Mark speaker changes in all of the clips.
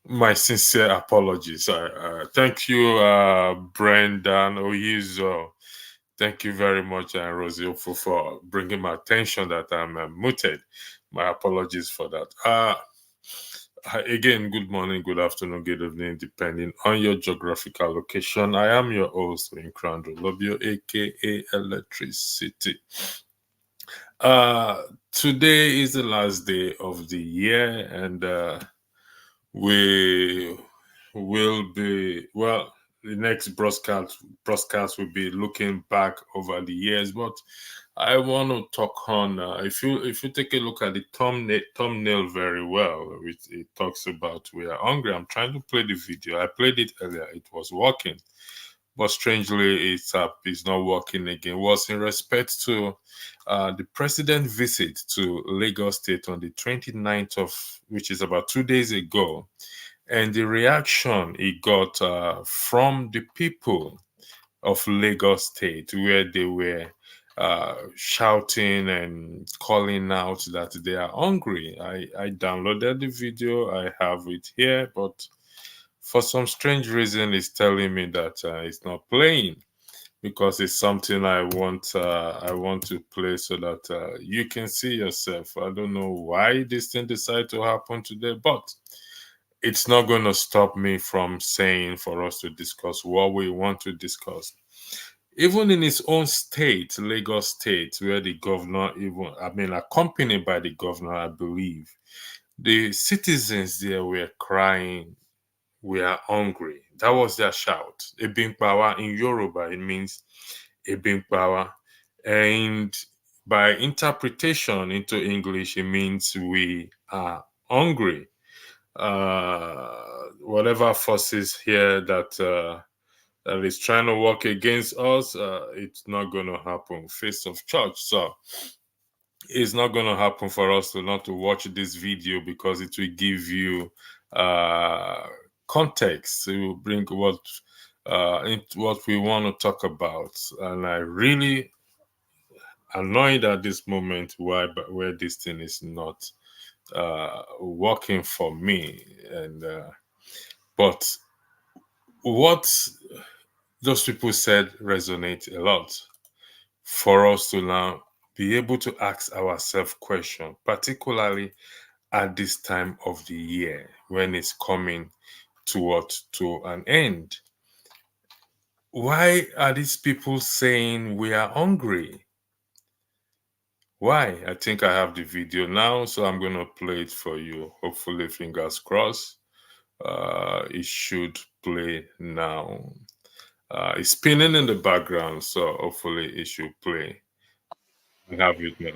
Speaker 1: My sincere apologies. Thank you, Brendan Oyizo. Thank you very much, Rosie, for bringing my attention that I'm muted. My apologies for that. Again, good morning, good afternoon, good evening, depending on your geographical location. I am your host, Incrando Lobio, aka Electricity. Today is the last day of the year, and we will be the next broadcast will be looking back over the years, but I want to talk on if you take a look at the thumbnail very well, which it talks about we are hungry. I'm trying to play the video. I played it earlier, it was working, but strangely it's not working again. It was in respect to the president's visit to Lagos State on the 29th of, which is about 2 days ago, and the reaction he got from the people of Lagos State, where they were shouting and calling out that they are hungry. I downloaded the video, I have it here, but for some strange reason, it's telling me that it's not playing, because it's something I want to play so that you can see yourself. I don't know why this thing decided to happen today, but it's not going to stop me from saying for us to discuss what we want to discuss. Even in his own state, Lagos State, where the governor accompanied by the governor, I believe, the citizens there were crying, "We are hungry." That was their shout. Ebin power in Yoruba, it means Ebin power. And by interpretation into English, it means we are hungry. Whatever forces here that is trying to work against us, it's not going to happen. Face of church. So it's not going to happen for us to not to watch this video, because it will give you context. It will bring what we want to talk about. And I really annoyed at this moment where this thing is not working for me. And but what those people said resonate a lot for us to now be able to ask ourselves questions, particularly at this time of the year when it's coming to an end. Why are these people saying we are hungry? Why? I think I have the video now, so I'm going to play it for you. Hopefully, fingers crossed. It should play now. It's spinning in the background, so hopefully it should play. I have it now.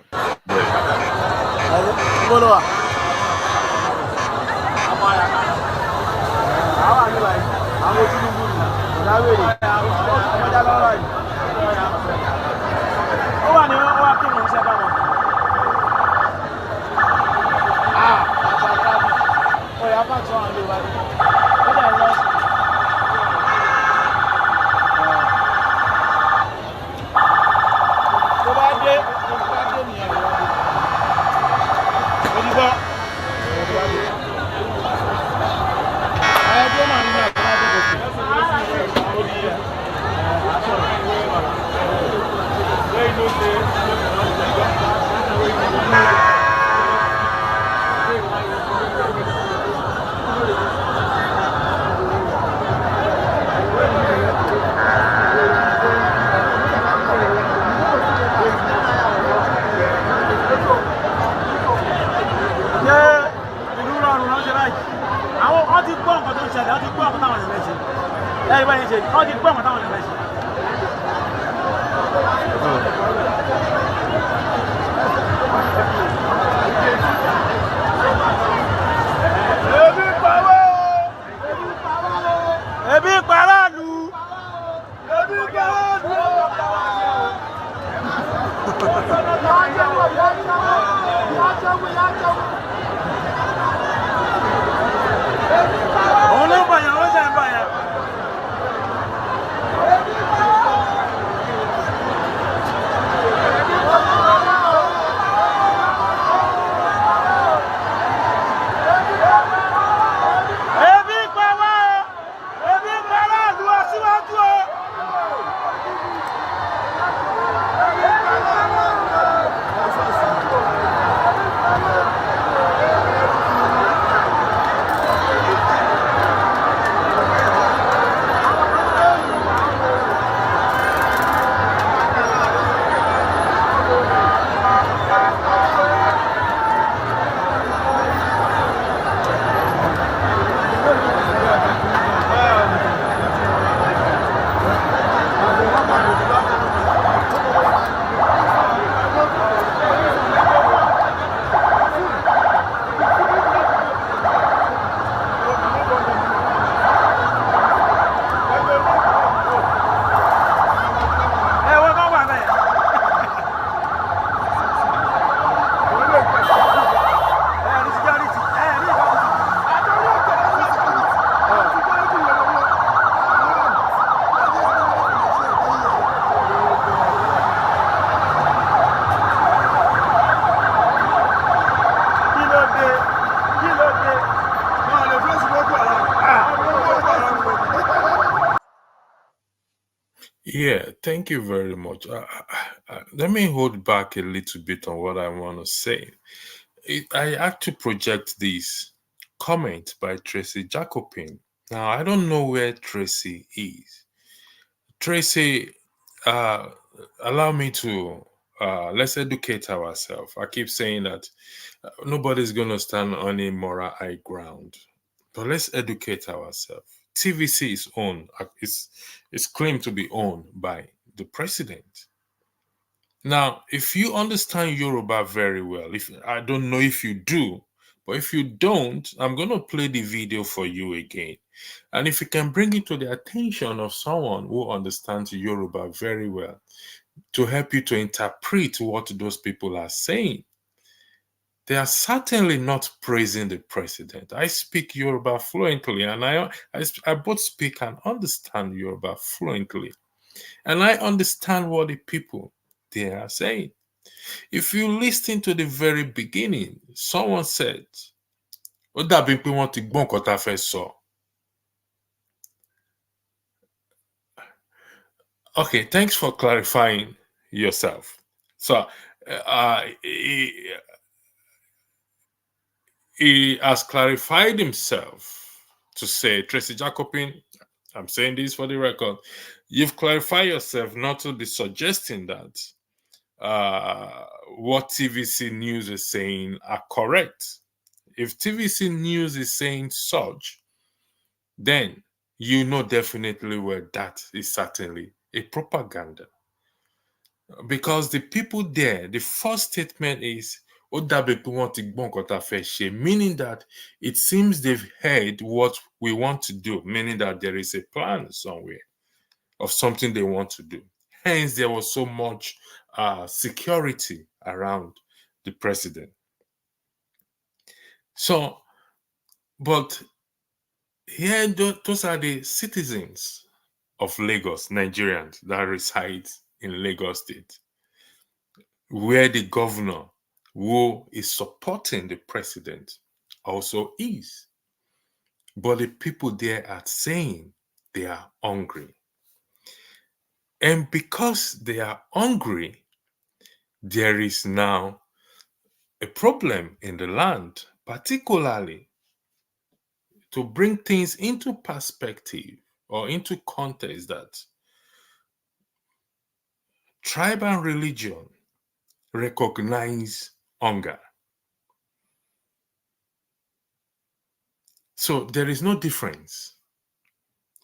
Speaker 1: Yeah, thank you very much. Let me hold back a little bit on what I want to say. I had to project this comment by Tracy Jacobin. Now, I don't know where Tracy is. Tracy, uh, allow me to let's educate ourselves. I keep saying that nobody's going to stand on a moral high ground, but let's educate ourselves. TVC is owned, it's claimed to be owned by the president. Now, if you understand Yoruba very well, if I don't know if you do, but if you don't, I'm going to play the video for you again. And if you can bring it to the attention of someone who understands Yoruba very well to help you to interpret what those people are saying, they are certainly not praising the president. I speak Yoruba fluently, and I both speak and understand Yoruba fluently. And I understand what the people they are saying. If you listen to the very beginning, someone said, ó dàbí pé wọ́n ti gbọ́ nǹkan tá a fẹ́ sọ. Okay, thanks for clarifying yourself. So, he has clarified himself to say, Tracy Jacobin, I'm saying this for the record, you've clarified yourself not to be suggesting that what TVC News is saying are correct. If TVC News is saying such, then you know definitely where that is certainly a propaganda. Because the people there, the first statement is, meaning that it seems they've heard what we want to do, meaning that there is a plan somewhere of something they want to do. Hence, there was so much security around the president. So, but here, those are the citizens of Lagos, Nigerians that reside in Lagos State, where the governor who is supporting the president also is. But the people there are saying they are hungry. And because they are hungry, there is now a problem in the land, particularly to bring things into perspective or into context that tribe and religion recognize hunger. So there is no difference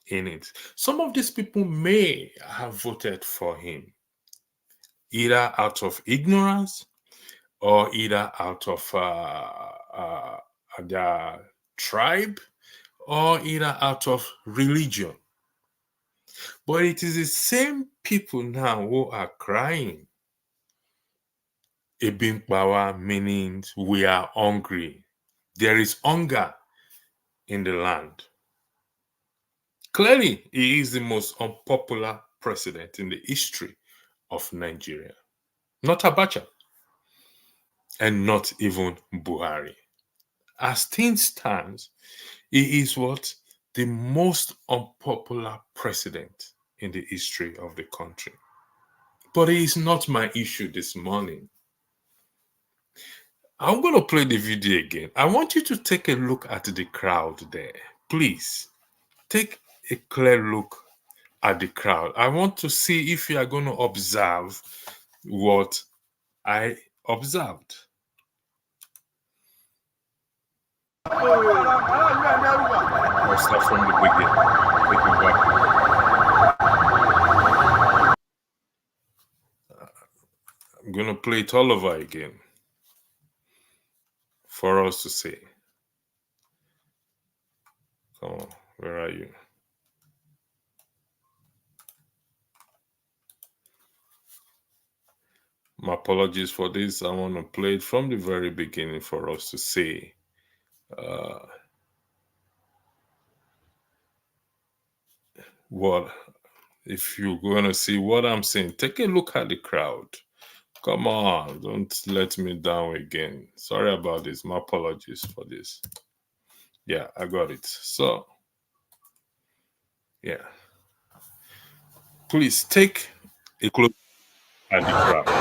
Speaker 1: in it. Some of these people may have voted for him either out of ignorance or either out of their tribe or either out of religion. But it is the same people now who are crying. Ebin Power means we are hungry. There is hunger in the land. Clearly, he is the most unpopular president in the history of Nigeria. Not Abacha, and not even Buhari. As things stand, he is what? The most unpopular president in the history of the country. But it is not my issue this morning. I'm going to play the video again. I want you to take a look at the crowd there. Please, take a clear look at the crowd. I want to see if you are going to observe what I observed. I'll start from the beginning. Take me back. I'm going to play it all over again for us to see. Come on, where are you? My apologies for this. I want to play it from the very beginning for us to see. What if you're going to see what I'm saying? Take a look at the crowd. Come on, don't let me down again. Sorry about this. My apologies for this. Yeah, I got it. So, yeah. Please take a close look at the crowd.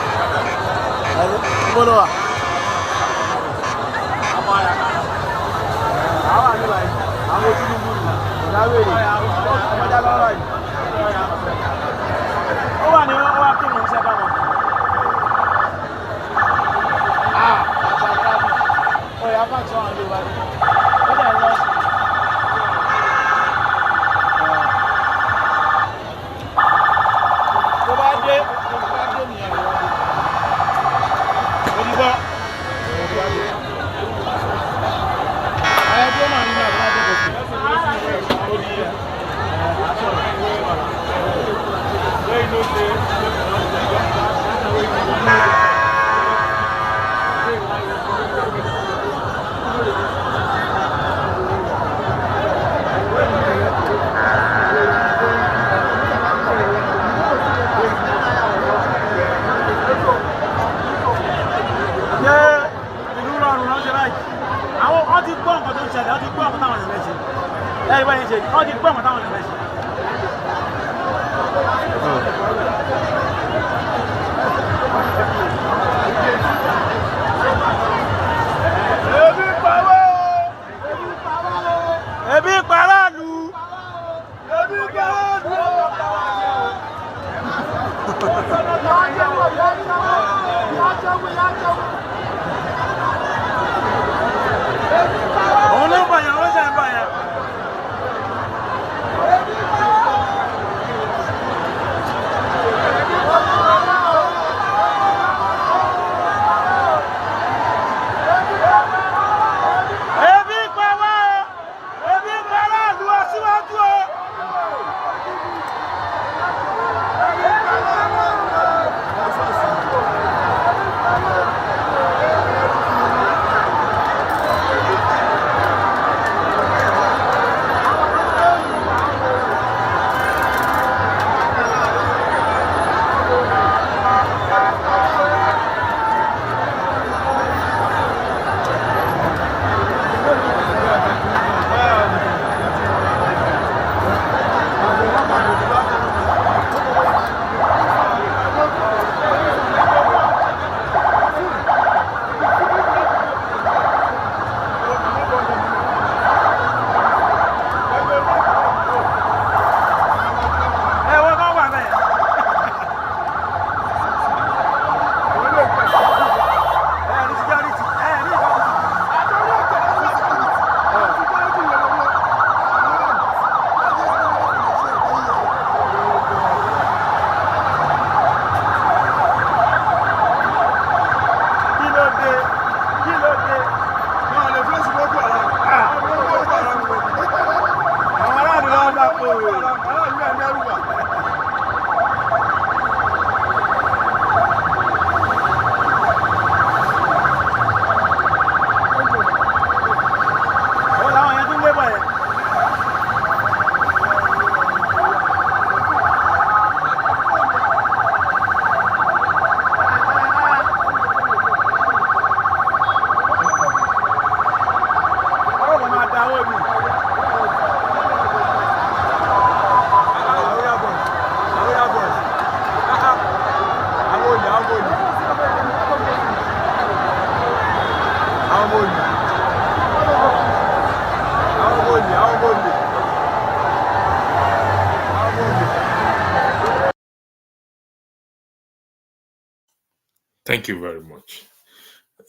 Speaker 1: Thank you very much.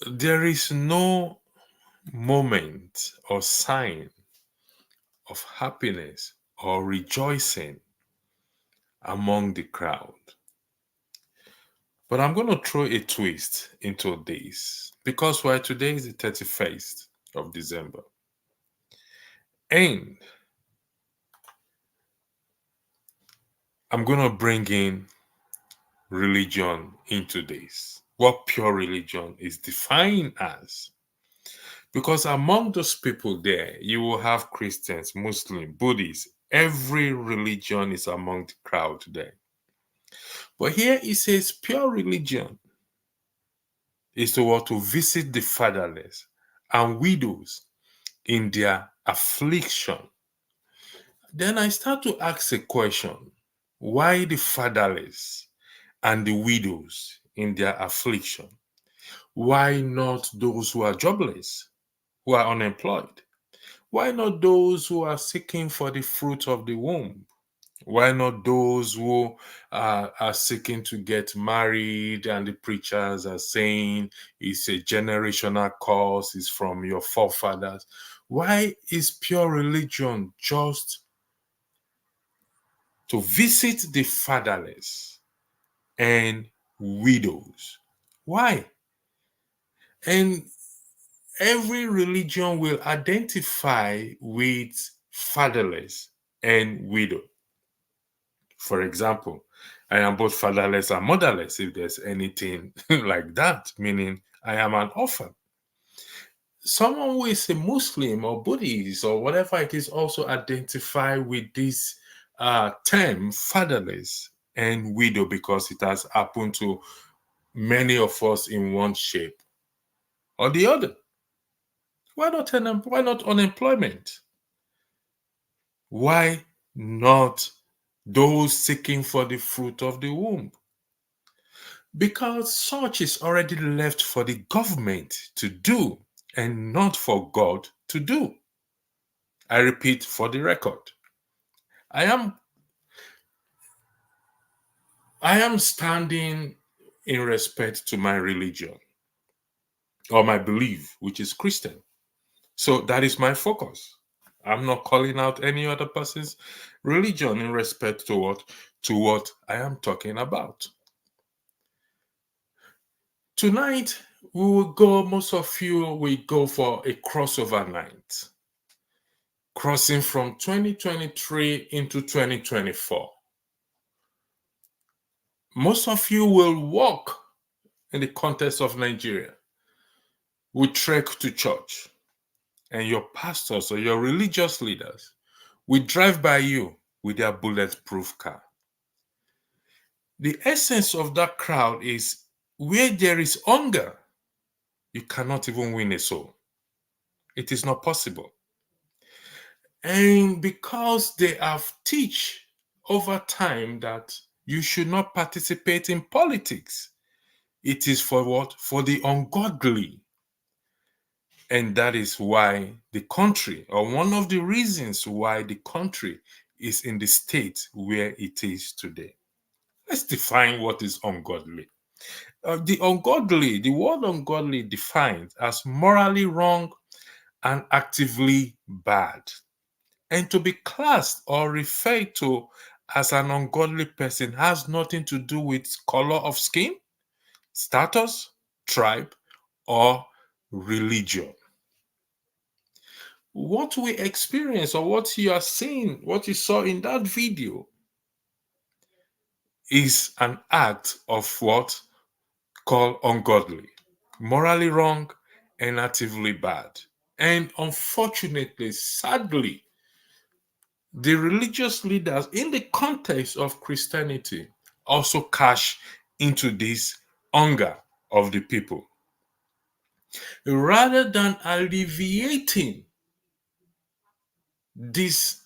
Speaker 1: There is no moment or sign of happiness or rejoicing among the crowd. But I'm going to throw a twist into this because today is the 31st of December. And I'm going to bring in religion into this. What pure religion is defined as. Because among those people there, you will have Christians, Muslims, Buddhists. Every religion is among the crowd there. But here it says pure religion is to visit the fatherless and widows in their affliction. Then I start to ask a question. Why the fatherless and the widows in their affliction? Why not those who are jobless, who are unemployed? Why not those who are seeking for the fruit of the womb? Why not those who are seeking to get married and the preachers are saying it's a generational curse, it's from your forefathers? Why is pure religion just to visit the fatherless and widows? Why? And every religion will identify with fatherless and widow. For example, I am both fatherless and motherless, if there's anything like that, meaning I am an orphan. Someone who is a Muslim or Buddhist or whatever it is also identify with this term fatherless and widow because it has happened to many of us in one shape or the other. Why not unemployment? Why not those seeking for the fruit of the womb? Because such is already left for the government to do and not for God to do. I repeat for the record. I am standing in respect to my religion or my belief, which is Christian. So that is my focus. I'm not calling out any other person's religion in respect to what I am talking about. Tonight, most of you will go for a crossover night, crossing from 2023 into 2024. Most of you will walk in the context of Nigeria, will trek to church, and your pastors or your religious leaders will drive by you with their bulletproof car. The essence of that crowd is where there is hunger, you cannot even win a soul. It is not possible. And because they have teach over time that you should not participate in politics, it is for what? For the ungodly. And that is why the country, or one of the reasons why the country is in the state where it is today. Let's define what is ungodly. The word ungodly defined as morally wrong and actively bad. And to be classed or referred to as an ungodly person has nothing to do with color of skin, status, tribe, or religion. What we experience or what you are seeing, what you saw in that video, is an act of what called ungodly, morally wrong, and actively bad. And unfortunately, sadly, the religious leaders in the context of Christianity also cash into this hunger of the people. Rather than alleviating these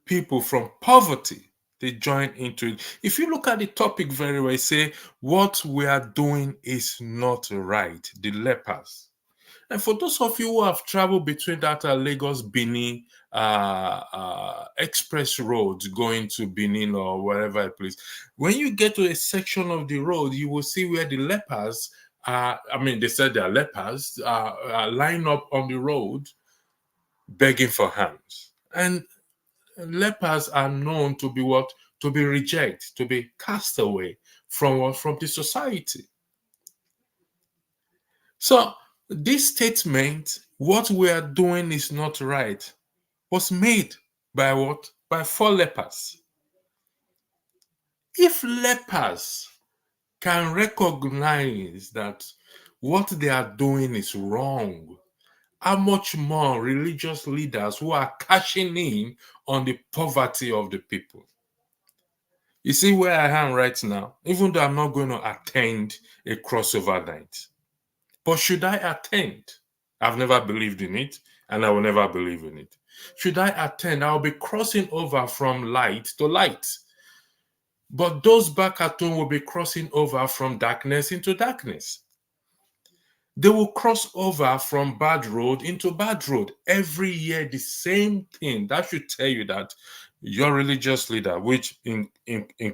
Speaker 1: people from poverty, they join into it. If you look at the topic very well, say what we are doing is not right. The lepers. And for those of you who have traveled between that Lagos Benin express road going to Benin or wherever place, when you get to a section of the road, you will see where the lepers, they said they are lepers, line up on the road begging for hands. And lepers are known to be what? To be rejected, to be cast away from what? From the society. So this statement, what we are doing is not right, was made by what? By 4 lepers. If lepers can recognize that what they are doing is wrong, how much more religious leaders who are cashing in on the poverty of the people? You see where I am right now, even though I'm not going to attend a crossover night. But should I attend? I've never believed in it, and I will never believe in it. Should I attend? I'll be crossing over from light to light. But those back at home will be crossing over from darkness into darkness. They will cross over from bad road into bad road. Every year, the same thing. That should tell you that your religious leader, which in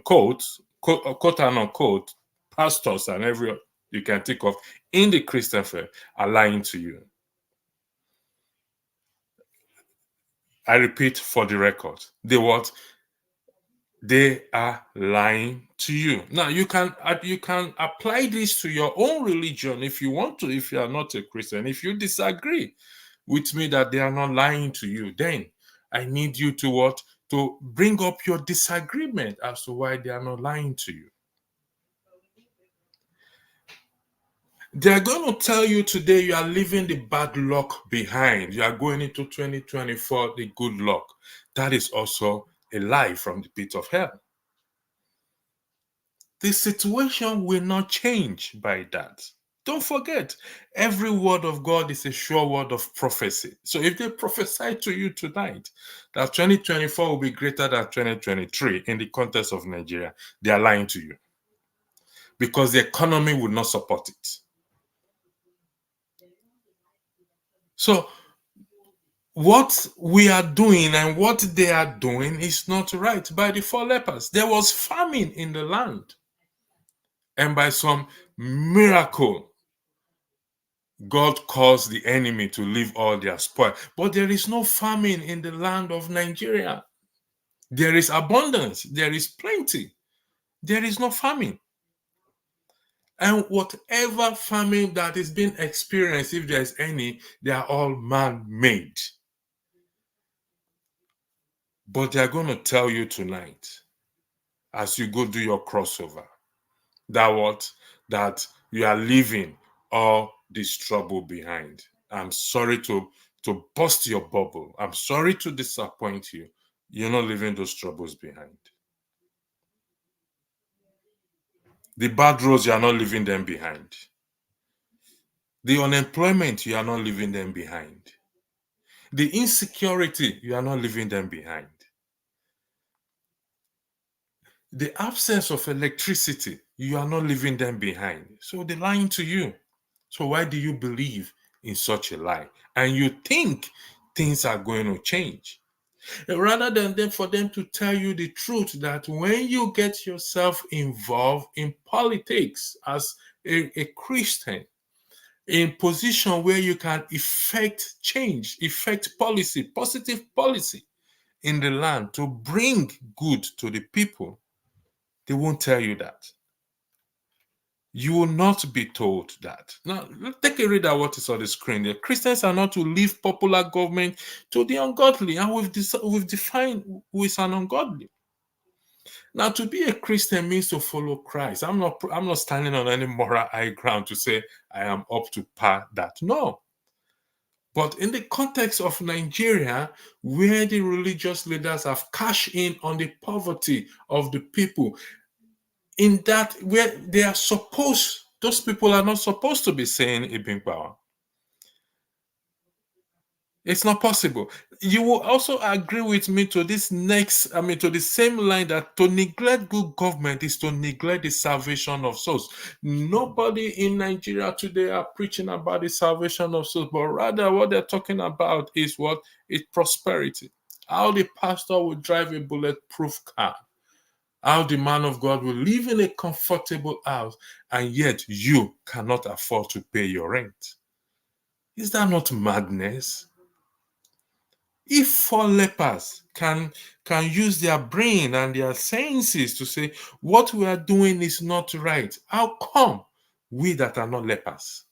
Speaker 1: quotes, quote and unquote, pastors and every you can think of in the Christian faith are lying to you. I repeat for the record, they what? They are lying to you. Now you can apply this to your own religion if you want to, if you are not a Christian. If you disagree with me that they are not lying to you, then I need you to what? To bring up your disagreement as to why they are not lying to you. They are going to tell you today you are leaving the bad luck behind. You are going into 2024, the good luck. That is also a lie from the pit of hell. The situation will not change by that. Don't forget, every word of God is a sure word of prophecy. So if they prophesy to you tonight that 2024 will be greater than 2023 in the context of Nigeria, they are lying to you because the economy will not support it. So what we are doing and what they are doing is not right. By the four lepers, there was famine in the land. And by some miracle, God caused the enemy to leave all their spoil. But there is no famine in the land of Nigeria. There is abundance. There is plenty. There is no famine. And whatever famine that is being experienced, if there is any, they are all man-made. But they are going to tell you tonight, as you go do your crossover, that you are leaving all this trouble behind. I'm sorry to burst your bubble. I'm sorry to disappoint you. You're not leaving those troubles behind. The bad roads, you are not leaving them behind. The unemployment, you are not leaving them behind. The insecurity, you are not leaving them behind. The absence of electricity, you are not leaving them behind. So they're lying to you. So why do you believe in such a lie? And you think things are going to change. Rather than for them to tell you the truth that when you get yourself involved in politics as a Christian, in position where you can effect change, effect policy, positive policy in the land to bring good to the people, they won't tell you that. You will not be told that. Now, take a read at what is on the screen. The Christians are not to leave popular government to the ungodly, and we've defined who is an ungodly. Now, to be a Christian means to follow Christ. I'm not standing on any moral high ground to say I am up to par that. No. But in the context of Nigeria, where the religious leaders have cashed in on the poverty of the people, in that where they are supposed, those people are not supposed to be saying Ibn Power. It's not possible. You will also agree with me to this to the same line that to neglect good government is to neglect the salvation of souls. Nobody in Nigeria today are preaching about the salvation of souls, but rather what they're talking about is what? It's prosperity. How the pastor will drive a bulletproof car. How the man of God will live in a comfortable house, and yet you cannot afford to pay your rent. Is that not madness? If four lepers can use their brain and their senses to say what we are doing is not right, how come we that are not lepers,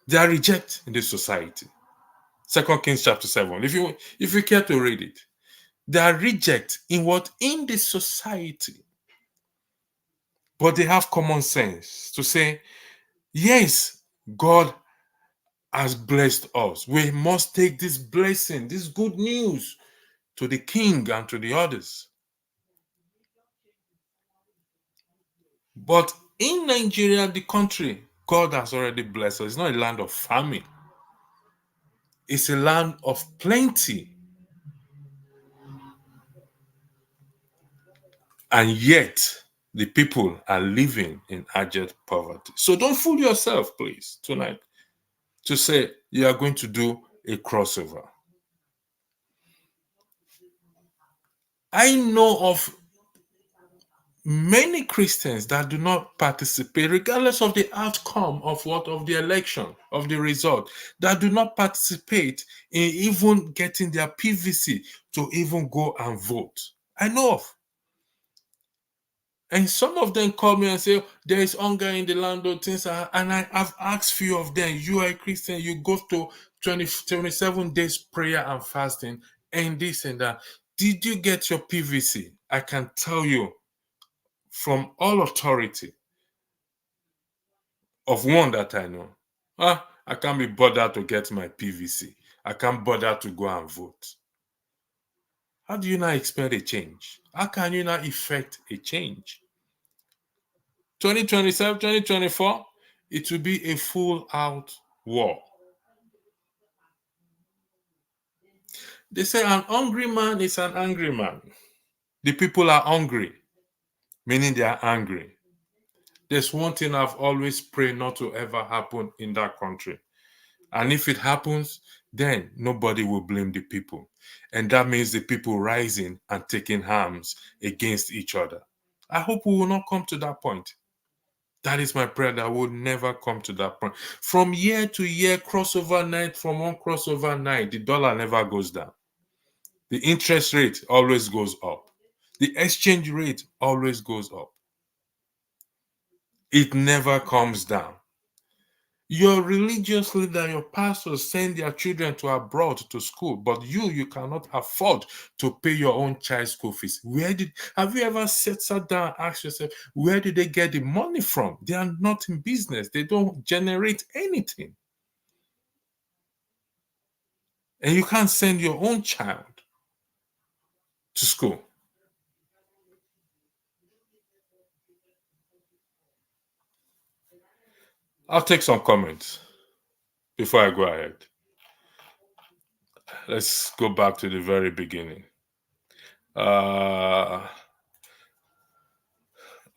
Speaker 1: they are rejected in this society? 2 Kings chapter 7. If you care to read it, they are rejected in what? In this society. But they have common sense to say, yes, God has blessed us. We must take this blessing, this good news to the king and to the others. But in Nigeria, the country, God has already blessed us. It's not a land of famine. It's a land of plenty. And yet, the people are living in abject poverty. So don't fool yourself, please, tonight, to say you are going to do a crossover. I know of many Christians that do not participate, regardless of the outcome of the election, of the result, that do not participate in even getting their PVC to even go and vote. I know of. And some of them call me and say, there is hunger in the land of things. And I have asked few of them, you are a Christian, you go to 27 days prayer and fasting and this and that. Did you get your PVC? I can tell you from all authority of one that I know, I can't be bothered to get my PVC. I can't bother to go and vote. How do you not expect a change? How can you not effect a change? 2027, 2024, it will be a full out war. They say an hungry man is an angry man. The people are hungry, meaning they are angry. There's one thing I've always prayed not to ever happen in that country. And if it happens, then nobody will blame the people. And that means the people rising and taking arms against each other. I hope we will not come to that point. That is my prayer, that we'll never come to that point. From year to year, crossover night, from one crossover night, the dollar never goes down. The interest rate always goes up. The exchange rate always goes up. It never comes down. Your religious leader, your pastors send their children to abroad to school, but you cannot afford to pay your own child school fees. Have you ever sat down and asked yourself, where did they get the money from? They are not in business. They don't generate anything. And you can't send your own child to school. I'll take some comments before I go ahead. Let's go back to the very beginning. Okay,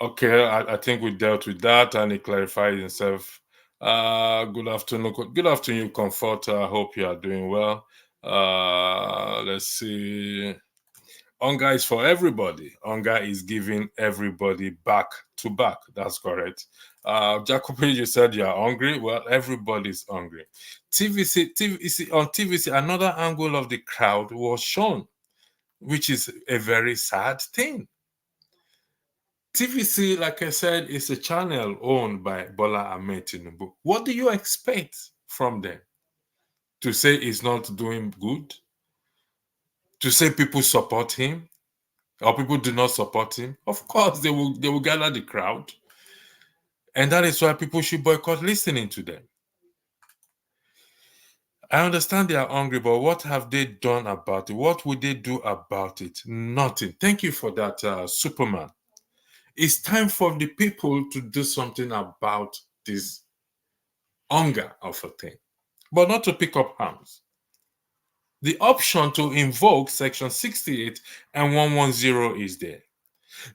Speaker 1: I think we dealt with that, and he clarified himself. Good afternoon, Comforter. I hope you are doing well. Let's see. Hunger is for everybody. Hunger is giving everybody back to back. That's correct. Jacoby, you said you are hungry. Well, everybody's hungry. On TVC, another angle of the crowd was shown, which is a very sad thing. TVC, like I said, is a channel owned by Bola Ahmed Tinubu. What do you expect from them? To say he's not doing good? To say people support him? Or people do not support him? Of course, they will gather the crowd. And that is why people should boycott listening to them. I understand they are hungry, but what have they done about it? What would they do about it? Nothing. Thank you for that, Superman. It's time for the people to do something about this hunger of a thing, but not to pick up arms. The option to invoke Section 68 and 110 is there.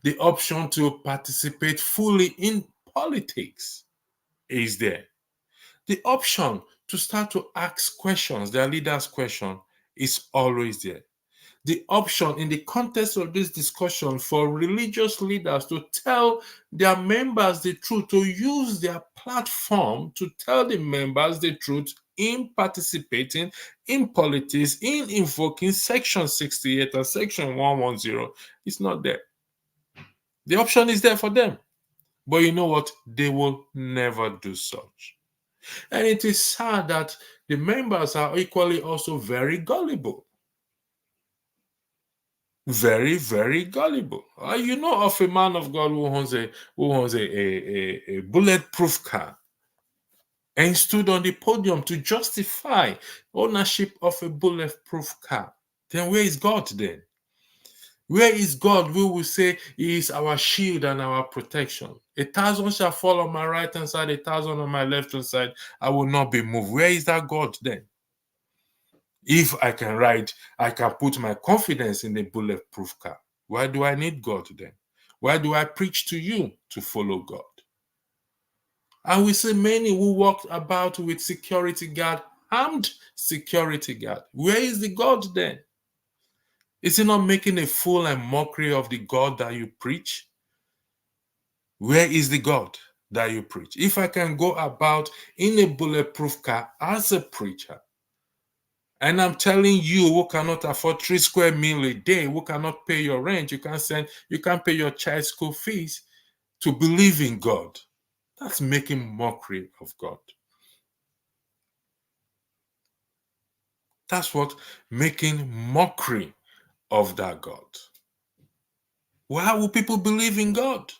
Speaker 1: The option to participate fully in politics is there. The option to start to ask questions, their leaders' question, is always there. The option in the context of this discussion for religious leaders to tell their members the truth, to use their platform to tell the members the truth in participating in politics, in invoking Section 68 and Section 110, is not there. The option is there for them. But you know what? They will never do such. And it is sad that the members are equally also very gullible. Very, very gullible. You know of a man of God who owns a bulletproof car and stood on the podium to justify ownership of a bulletproof car. Then where is God then? Where is God who will say he is our shield and our protection? 1,000 shall fall on my right hand side, 1,000 on my left hand side. I will not be moved. Where is that God then? If I can ride, I can put my confidence in a bulletproof car. Why do I need God then? Why do I preach to you to follow God? And we see many who walk about with security guard, armed security guard. Where is the God then? Is he not making a fool and mockery of the God that you preach? Where is the God that you preach? If I can go about in a bulletproof car as a preacher, and I'm telling you who cannot afford 3 square meal a day, who cannot pay your rent, you can't pay your child's school fees, to believe in God, that's making mockery of God. That's what making mockery of that God. Why will people believe in God?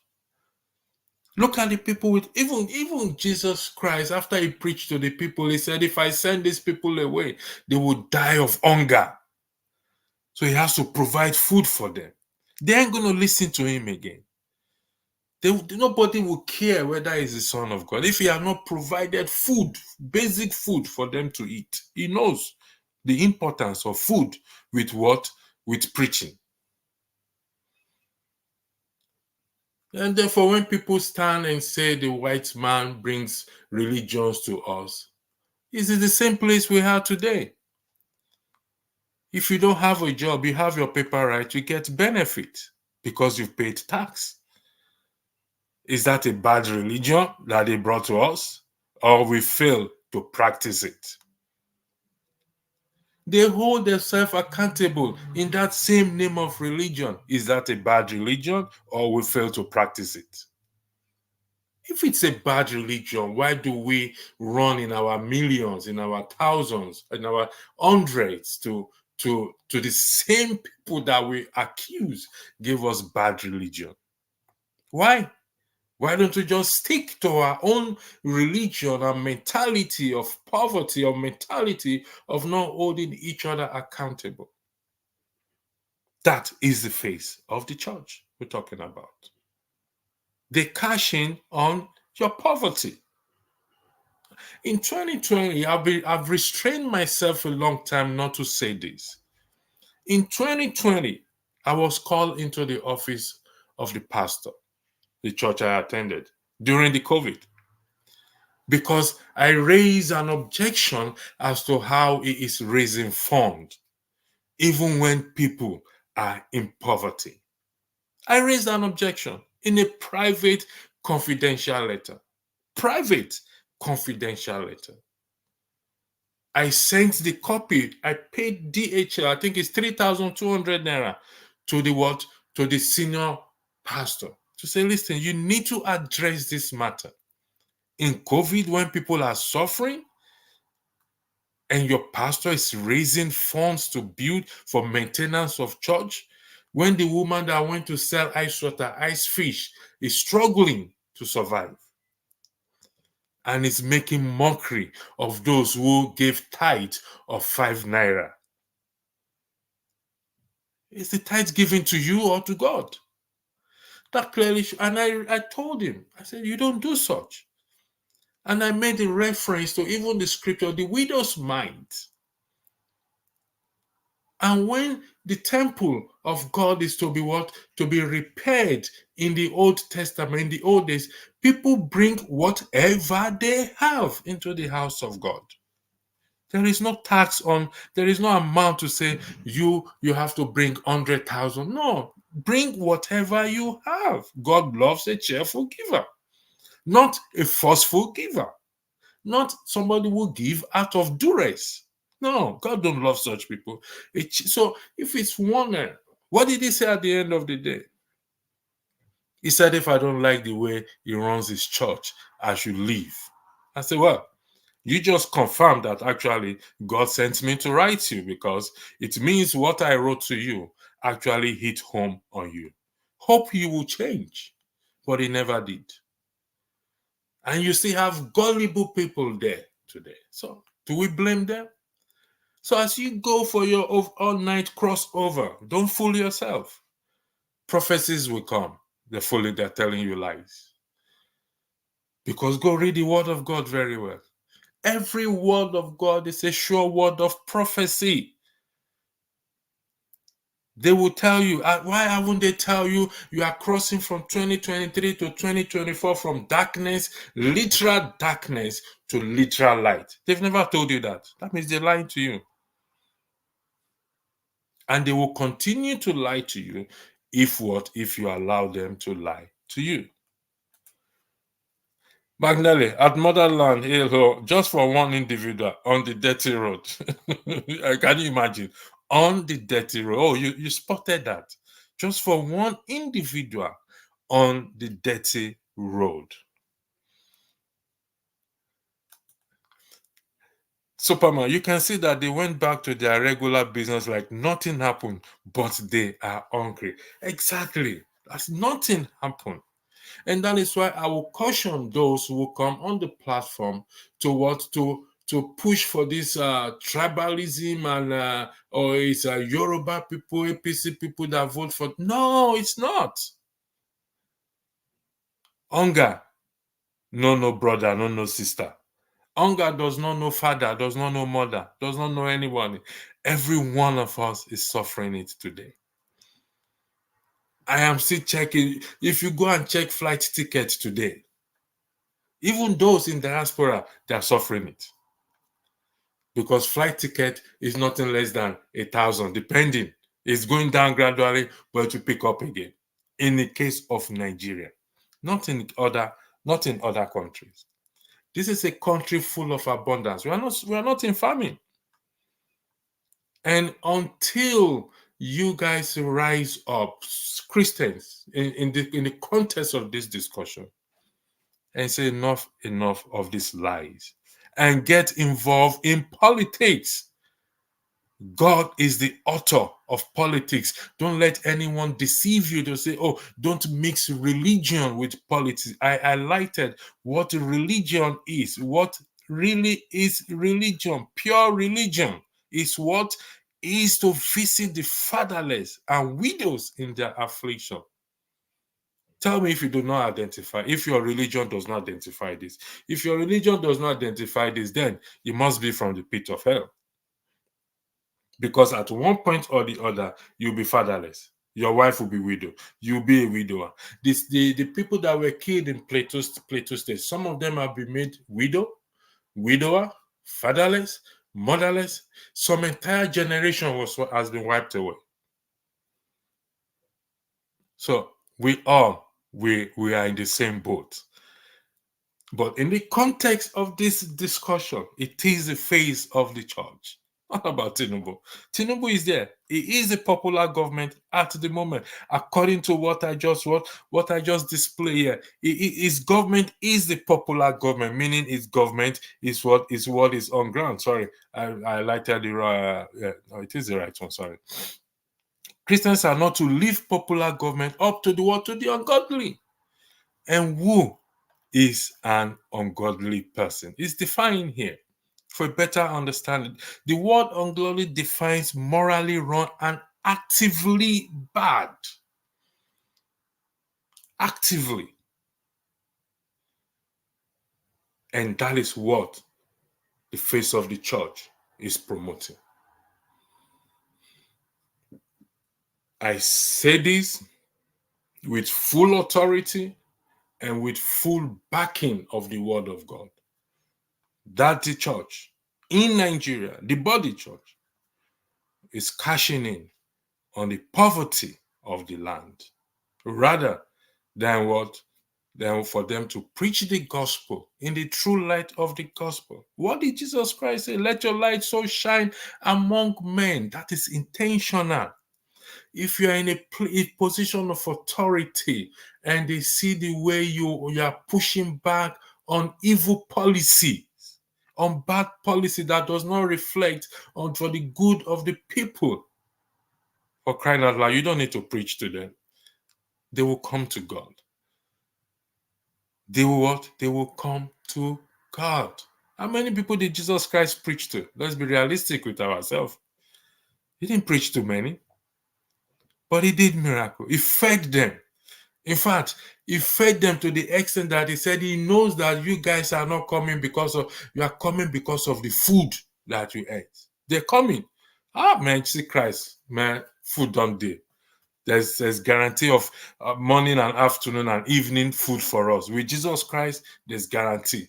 Speaker 1: Look at the people with even Jesus Christ. After he preached to the people, he said, if I send these people away, they will die of hunger. So he has to provide food for them. They ain't going to listen to him again. Nobody will care whether he's the Son of God if he has not provided food, basic food for them to eat. He knows the importance of food with what? With preaching. And therefore, when people stand and say the white man brings religions to us, is it the same place we are today? If you don't have a job, you have your paper right, you get benefit because you've paid tax. Is that a bad religion that they brought to us? Or we fail to practice it? They hold themselves accountable in that same name of religion. Is that a bad religion or we fail to practice it? If it's a bad religion, why do we run in our millions, in our thousands, in our hundreds to the same people that we accuse give us bad religion? Why? Why don't we just stick to our own religion and mentality of poverty or mentality of not holding each other accountable? That is the face of the church we're talking about. They cash in on your poverty. In 2020, I've restrained myself a long time not to say this. In 2020, I was called into the office of the pastor, the church I attended, during the COVID, because I raised an objection as to how he is raising funds, even when people are in poverty. I raised an objection in a private, confidential letter. Private, confidential letter. I sent the copy. I paid DHL, I think it's 3,200 naira to the what? To the senior pastor to say, listen, you need to address this matter. In COVID, when people are suffering, and your pastor is raising funds to build for maintenance of church, when the woman that went to sell ice water, ice fish, is struggling to survive and is making mockery of those who gave tithe of 5 naira. Is the tithe given to you or to God? That clearly, and I told him, I said, you don't do such. And I made a reference to even the scripture, the widow's mite. And when the temple of God is to be what? To be repaired in the Old Testament, in the old days, people bring whatever they have into the house of God. There is no tax on, there is no amount to say you have to bring 100,000. No, bring whatever you have. God loves a cheerful giver, not a forceful giver, not somebody who give out of duress. No, God don't love such people. So if it's one, what did he say at the end of the day? He said, if I don't like the way he runs his church, I should leave. I said, well, you just confirmed that actually God sent me to write you, because it means what I wrote to you actually hit home on you. Hope you will change, but he never did. And you still have gullible people there today. So do we blame them? So as you go for your all-night crossover, don't fool yourself. Prophecies will come. They're telling you lies. Because go read the word of God very well. Every word of God is a sure word of prophecy. They will tell you, why haven't they tell you you are crossing from 2023 to 2024 from darkness, literal darkness, to literal light? They've never told you that. That means they're lying to you. And they will continue to lie to you if what? If you allow them to lie to you. Magnelli, at Motherland, just for one individual on the dirty road. Can you imagine? On the dirty road. Oh, you spotted that. Just for one individual on the dirty road. Superman, you can see that they went back to their regular business like nothing happened, but they are hungry. Exactly. As nothing happened. And that is why I will caution those who come on the platform to what to push for this tribalism and or it's Yoruba people, APC people that vote for. No, it's not. Hunger, no brother, no sister. Hunger does not know father, does not know mother, does not know anyone. Every one of us is suffering it today. I am still checking. If you go and check flight tickets today, even those in diaspora, they are suffering it. Because flight ticket is nothing less than 1,000, depending. It's going down gradually, but to pick up again. In the case of Nigeria, not in other countries. This is a country full of abundance. We are not in famine. And until you guys rise up, Christians, in the context of this discussion, and say enough of these lies, and get involved in politics. God is the author of politics. Don't let anyone deceive you to say, oh, don't mix religion with politics. I highlighted what religion is. What really is religion? Pure religion is what is to visit the fatherless and widows in their affliction. Tell me if you do not identify, if your religion does not identify this. If your religion does not identify this, then it must be from the pit of hell. Because at one point or the other, you'll be fatherless. Your wife will be widowed. You'll be a widower. The people that were killed in Plateau State, some of them have been made widower, fatherless, motherless. Some entire generation has been wiped away. So we are in the same boat. But in the context of this discussion, it is the face of the church. Not about Tinubu. Tinubu is there. He is a popular government at the moment, according to what I just display here. His government is the popular government, meaning his government is what is on ground. Sorry, I highlighted the no, it is the right one. Sorry. Christians are not to leave popular government up to the ungodly. And who is an ungodly person? It's defined here for a better understanding. The word ungodly defines morally wrong and actively bad. Actively. And that is what the face of the church is promoting. I say this with full authority and with full backing of the word of God. That the church in Nigeria, the body church, is cashing in on the poverty of the land rather than for them to preach the gospel in the true light of the gospel. What did Jesus Christ say? Let your light so shine among men. That is intentional. If you are in a position of authority and they see the way you are pushing back on evil policy, on bad policy that does not reflect on for the good of the people, for crying out loud, you don't need to preach to them. They will come to God. They will what? They will come to God. How many people did Jesus Christ preach to? Let's be realistic with ourselves. He didn't preach to many, but he did miracle. He fed them. In fact, he fed them to the extent that he said he knows that you guys are not coming you are coming because of the food that you ate. They're coming. Man, see Christ, man, food don't dey. There's guarantee of morning and afternoon and evening food for us. With Jesus Christ, there's guarantee.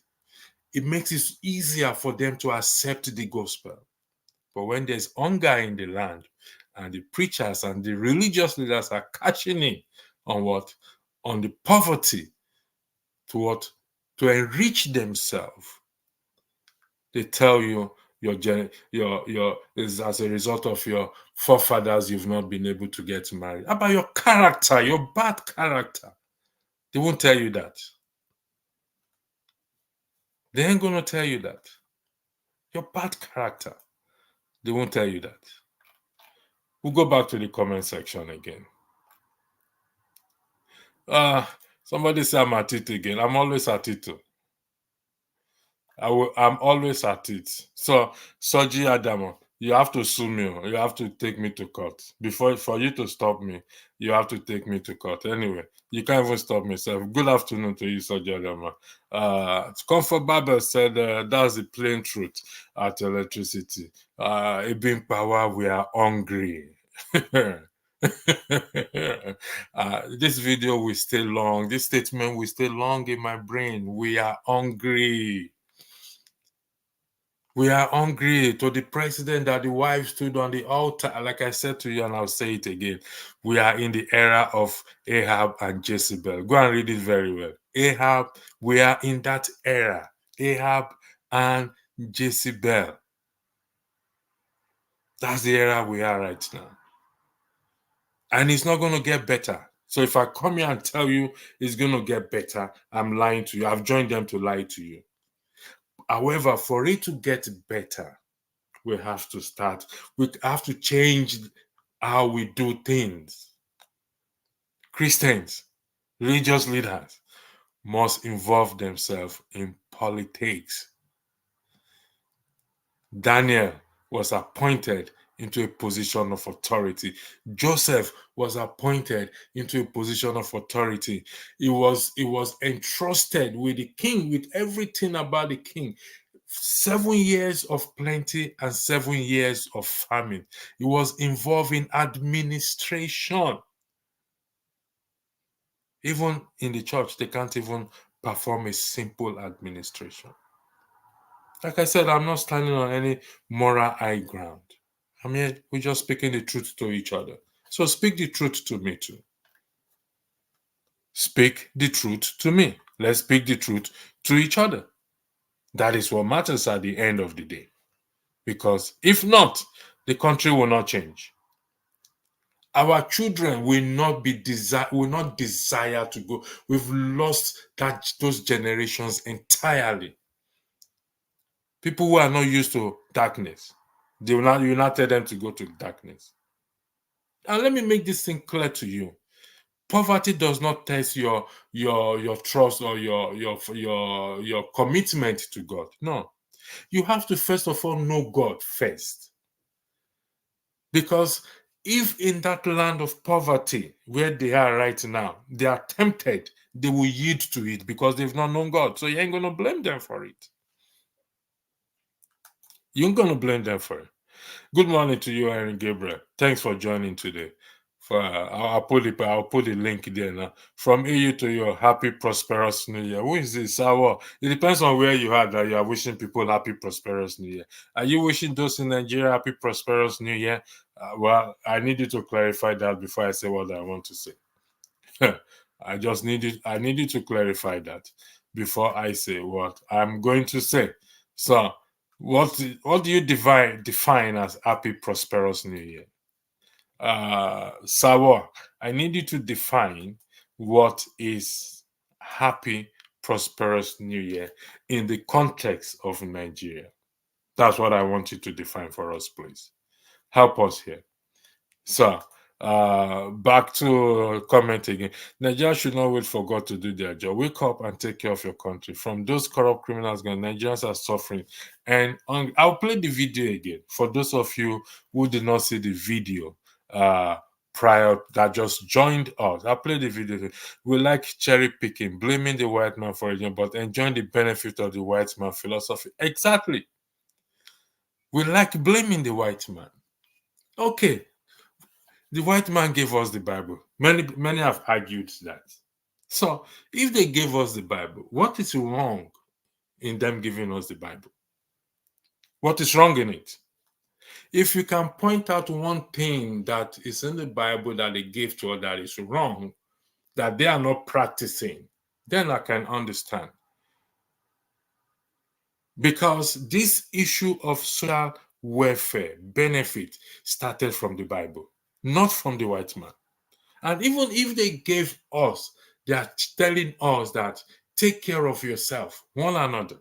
Speaker 1: It makes it easier for them to accept the gospel. But when there's hunger in the land, and the preachers and the religious leaders are catching in on what? On the poverty to what? To enrich themselves. They tell you your is as a result of your forefathers you've not been able to get married. How about your character, your bad character? They won't tell you that. They ain't gonna tell you that. Your bad character. They won't tell you that. We'll go back to the comment section again. Somebody say I'm at it again. I'm always at it too. I'm always at it. So, Soji Adamo, you have to sue me. You have to take me to court. For you to stop me, you have to take me to court. Anyway, you can't even stop me, sir. Good afternoon to you, Soji Adamo. Comfort Babel said that's the plain truth at electricity. Being power, we are hungry. This video will stay long. This statement will stay long in my brain. We are hungry. We are hungry. To the president that the wife stood on the altar. Like I said to you, and I'll say it again. We are in the era of Ahab and Jezebel. Go and read it very well. Ahab, we are in that era. Ahab and Jezebel. That's the era we are right now. And it's not going to get better. So if I come here and tell you it's going to get better, I'm lying to you. I've joined them to lie to you. However, for it to get better, we have to change how we do things. Christians, religious leaders must involve themselves in politics. Daniel was appointed into a position of authority. Joseph was appointed into a position of authority. He was entrusted with the king, with everything about the king. 7 years of plenty and 7 years of famine. He was involved in administration. Even in the church, they can't even perform a simple administration. Like I said, I'm not standing on any moral high ground. I mean, we're just speaking the truth to each other. So speak the truth to me too. Speak the truth to me. Let's speak the truth to each other. That is what matters at the end of the day. Because if not, the country will not change. Our children will not desire to go. We've lost those generations entirely. People who are not used to darkness, you will not tell them to go to darkness. And let me make this thing clear to you. Poverty does not test your trust or your commitment to God. No. You have to first of all know God first. Because if in that land of poverty where they are right now, they are tempted, they will yield to it because they've not known God. So you ain't going to blame them for it. You ain't going to blame them for it. Good morning to you, Aaron Gabriel. Thanks for joining today. I'll put the link there now. From EU to your happy, prosperous New Year. Who is this? It depends on where you are that you are wishing people happy, prosperous New Year. Are you wishing those in Nigeria happy, prosperous New Year? Well, I need you to clarify that before I say what I want to say. I need you to clarify that before I say what I'm going to say. So, what do you define as happy, prosperous New Year? Sawa, I need you to define what is happy, prosperous New Year in the context of Nigeria. That's what I want you to define for us, please. Help us here. So, back to comment again. Nigeria should not wait for God to do their job. Wake up and take care of your country. From those corrupt criminals, Nigerians are suffering. And I'll play the video again for those of you who did not see the video prior that just joined us. I'll play the video. We like cherry picking, blaming the white man for it, but enjoying the benefit of the white man philosophy. Exactly. We like blaming the white man. Okay. The white man gave us the Bible. Many have argued that. So if they gave us the Bible, what is wrong in them giving us the Bible? What is wrong in it? If you can point out one thing that is in the Bible that they gave to us that is wrong, that they are not practicing, then I can understand. Because this issue of social welfare benefit started from the Bible, not from the white man. And even if they gave us, they are telling us that take care of yourself, one another.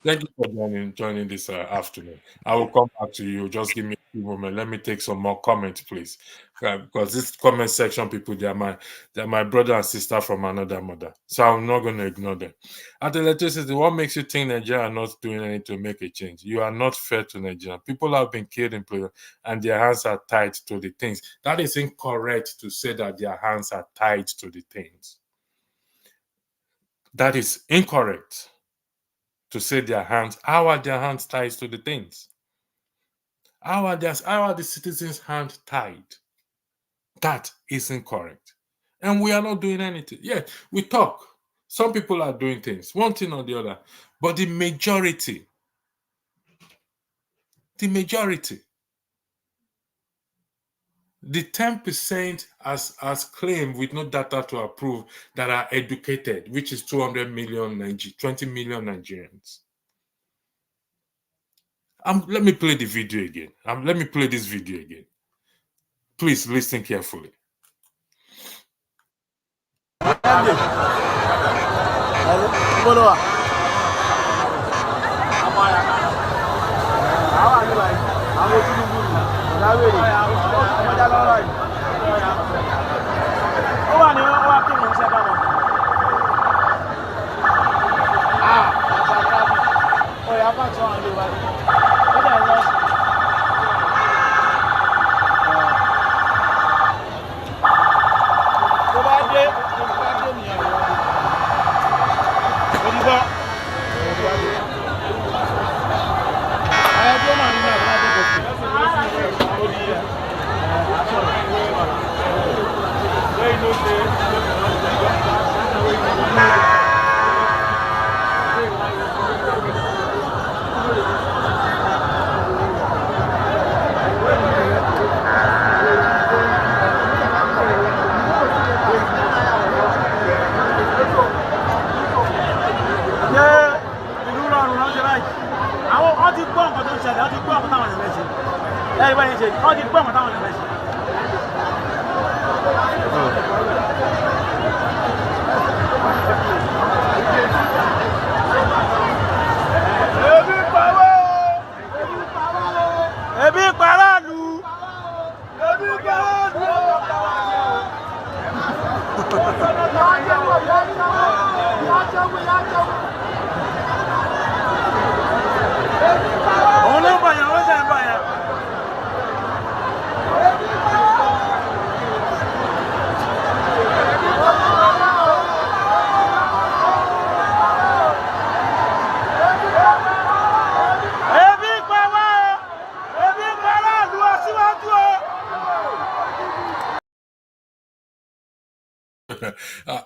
Speaker 1: Thank you for joining this afternoon. I will come back to you. Just give me a few moments. Let me take some more comments, please. Because this comment section people, they're my brother and sister from another mother. So I'm not going to ignore them. At the electricity, what makes you think Nigeria are not doing anything to make a change? You are not fair to Nigeria. People have been killed in prison and their hands are tied to the things. That is incorrect to say that their hands are tied to the things. That is incorrect. To say how are their hands tied to the things? How are the citizens' hands tied? That is incorrect. And we are not doing anything. Yeah, we talk. Some people are doing things, one thing or the other. But the majority, the 10% as claimed with no data to approve that are educated, which is 200 million 20 million Nigerians. Let me play the video again. Let me play this video again. Please listen carefully.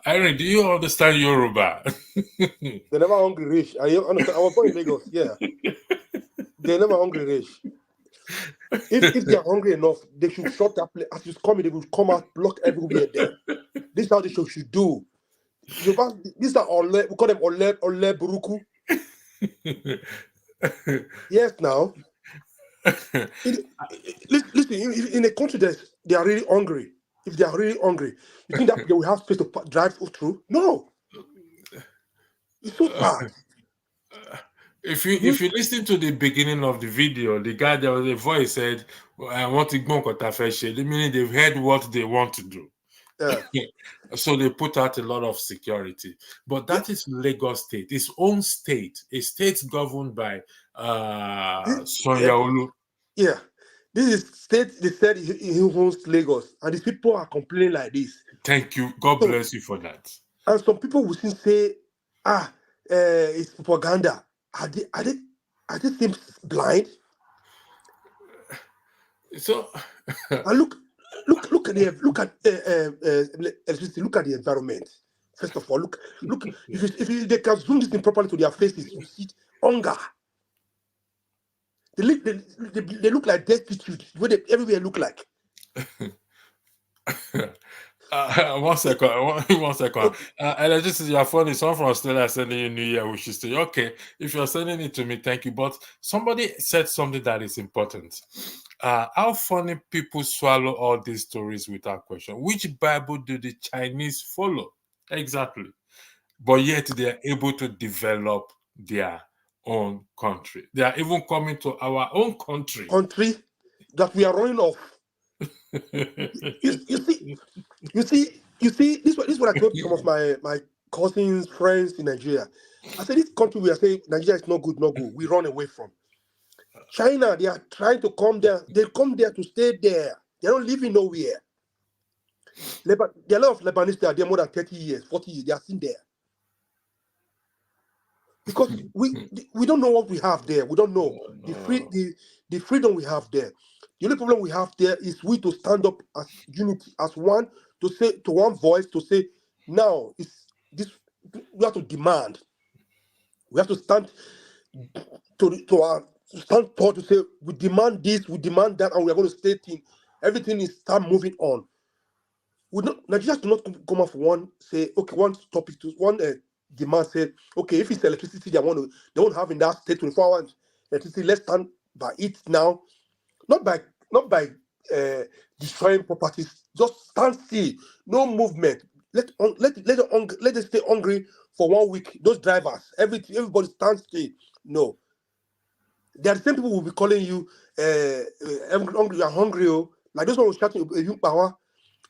Speaker 1: Irene, do you understand Yoruba?
Speaker 2: They never hungry rich. I understand. I was born in Lagos. Yeah, they're never hungry rich. If they're hungry enough, they should shut that place. As you come in, they will come out, block everywhere there. This is how they should do. These are Ole, we call them Ole Buruku. Yes, now. Listen, in a country that they are really hungry, if they are really hungry, you think that they will have space to drive through? No. It's so bad.
Speaker 1: If you listen to the beginning of the video, the guy, there was a voice said, I want to go meaning they've heard what they want to do.
Speaker 2: Yeah.
Speaker 1: So they put out a lot of security. But that is Lagos State, its own state, a state governed by Sonia Olu.
Speaker 2: Yeah. This is state, they said he owns Lagos, and these people are complaining like this.
Speaker 1: Thank you. God bless you for that.
Speaker 2: And some people will still say, it's propaganda. Are they seem blind?
Speaker 1: So,
Speaker 2: And look at electricity. Look at the environment. First of all, look. If they can zoom this thing properly to their faces, you see hunger. They look like destitute. What they everywhere look like.
Speaker 1: one second, one second.
Speaker 2: Okay,
Speaker 1: Electricity, your phone is someone from Australia sending you New Year wishes to you. Okay, if you're sending it to me, thank you. But somebody said something that is important. How funny people swallow all these stories without question. Which Bible do the Chinese follow? Exactly. But yet they are able to develop their own country. They are even coming to our own country.
Speaker 2: country that we are running off. You see, this is what I told some of my cousins, friends in Nigeria. I said this country we are saying Nigeria is not good, not good. We run away from. China, they are trying to come there. They come there to stay there. They don't live in nowhere. There are a lot of Lebanese there. They're more than 30 years, 40 years. They are still there because we don't know what we have there. We don't know the freedom we have there. The only problem we have there is we to stand up as unity, as one, to say to one voice to say now it's this. We have to demand. We have to stand to our stand tall to say we demand this, we demand that, and we are going to stay in. Everything is start moving on. We not Nigeria do not come off one say okay one topic to one demand say okay if it's electricity they won't have in that state 24 hours electricity, let's stand by it now, not by uh, destroying properties, just stand still, no movement, let them stay hungry for 1 week, those drivers, everybody stand still. No, they are the same people who will be calling you hungry, you are hungry, oh. Like those one was shouting you power.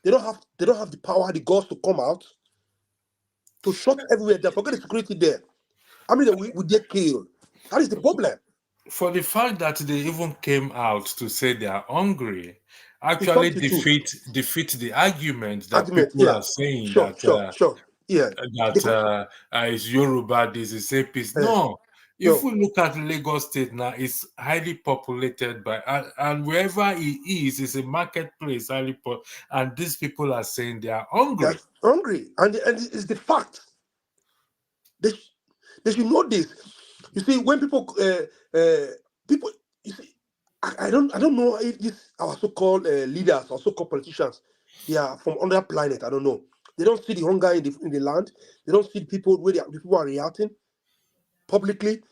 Speaker 2: They don't have the power, the guts to come out to shut everywhere down. Forget the security there. How many would they kill? That is the problem.
Speaker 1: For the fact that they even came out to say they are hungry,
Speaker 2: It's
Speaker 1: actually
Speaker 2: something too.
Speaker 1: defeat the argument that
Speaker 2: Argument,
Speaker 1: people
Speaker 2: yeah.
Speaker 1: are saying
Speaker 2: Sure, sure, sure. Yeah. They
Speaker 1: that
Speaker 2: go,
Speaker 1: is Yoruba, this is peace.
Speaker 2: uh,
Speaker 1: No, if
Speaker 2: no.
Speaker 1: we look at Lagos State now, it's highly populated by and wherever it is a marketplace, and these people are saying they are hungry.
Speaker 2: They're hungry. And it's the fact. They, sh- they should know this. You see, when people, you see, I don't know if this our so-called leaders or so-called politicians, they are from another planet. I don't know. They don't see the hunger in the land. They don't see the people where the people are reacting publicly.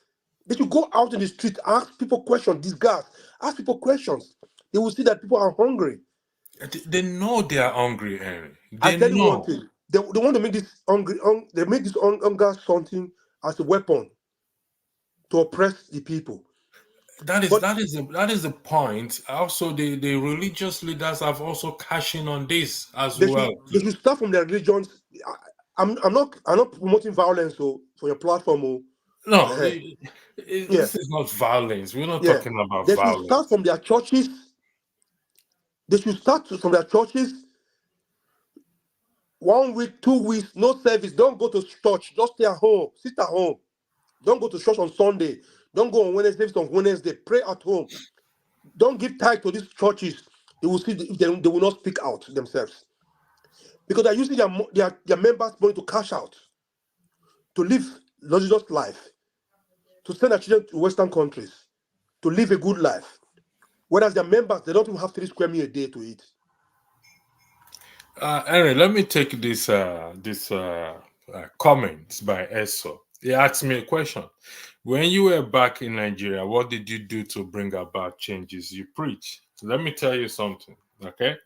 Speaker 2: They should go out in the street, ask people questions, discuss, ask people questions. They will see that people are hungry.
Speaker 1: They know they are hungry, Henry.
Speaker 2: I
Speaker 1: They
Speaker 2: tell you one
Speaker 1: know.
Speaker 2: thing. They want to make this hungry. They make this hunger something as a weapon to oppress the people. But
Speaker 1: That is the point. Also, the religious leaders have also cashing on this as
Speaker 2: they should
Speaker 1: well
Speaker 2: they
Speaker 1: too.
Speaker 2: should start from their religions. I'm not promoting violence for your platform.
Speaker 1: No,
Speaker 2: Uh, yeah,
Speaker 1: this is not violence. We're not
Speaker 2: yeah.
Speaker 1: talking about
Speaker 2: They should start
Speaker 1: violence.
Speaker 2: from their churches. They should start from their churches. 1 week, 2 weeks, no service. Don't go to church. Just stay at home. Sit at home. Don't go to church on Sunday. Don't go on Wednesday. On Wednesday, pray at home. Don't give tithe to these churches. They will see they will not speak out themselves because they're using their members' money to cash out, to live luxurious life, to send their children to Western countries, to live a good life. Whereas their members, they don't even have 3 square meals a day to eat.
Speaker 1: Henry, let me take this comment by Eso. He asked me a question. When you were back in Nigeria, what did you do to bring about changes you preach? Let me tell you something. Okay,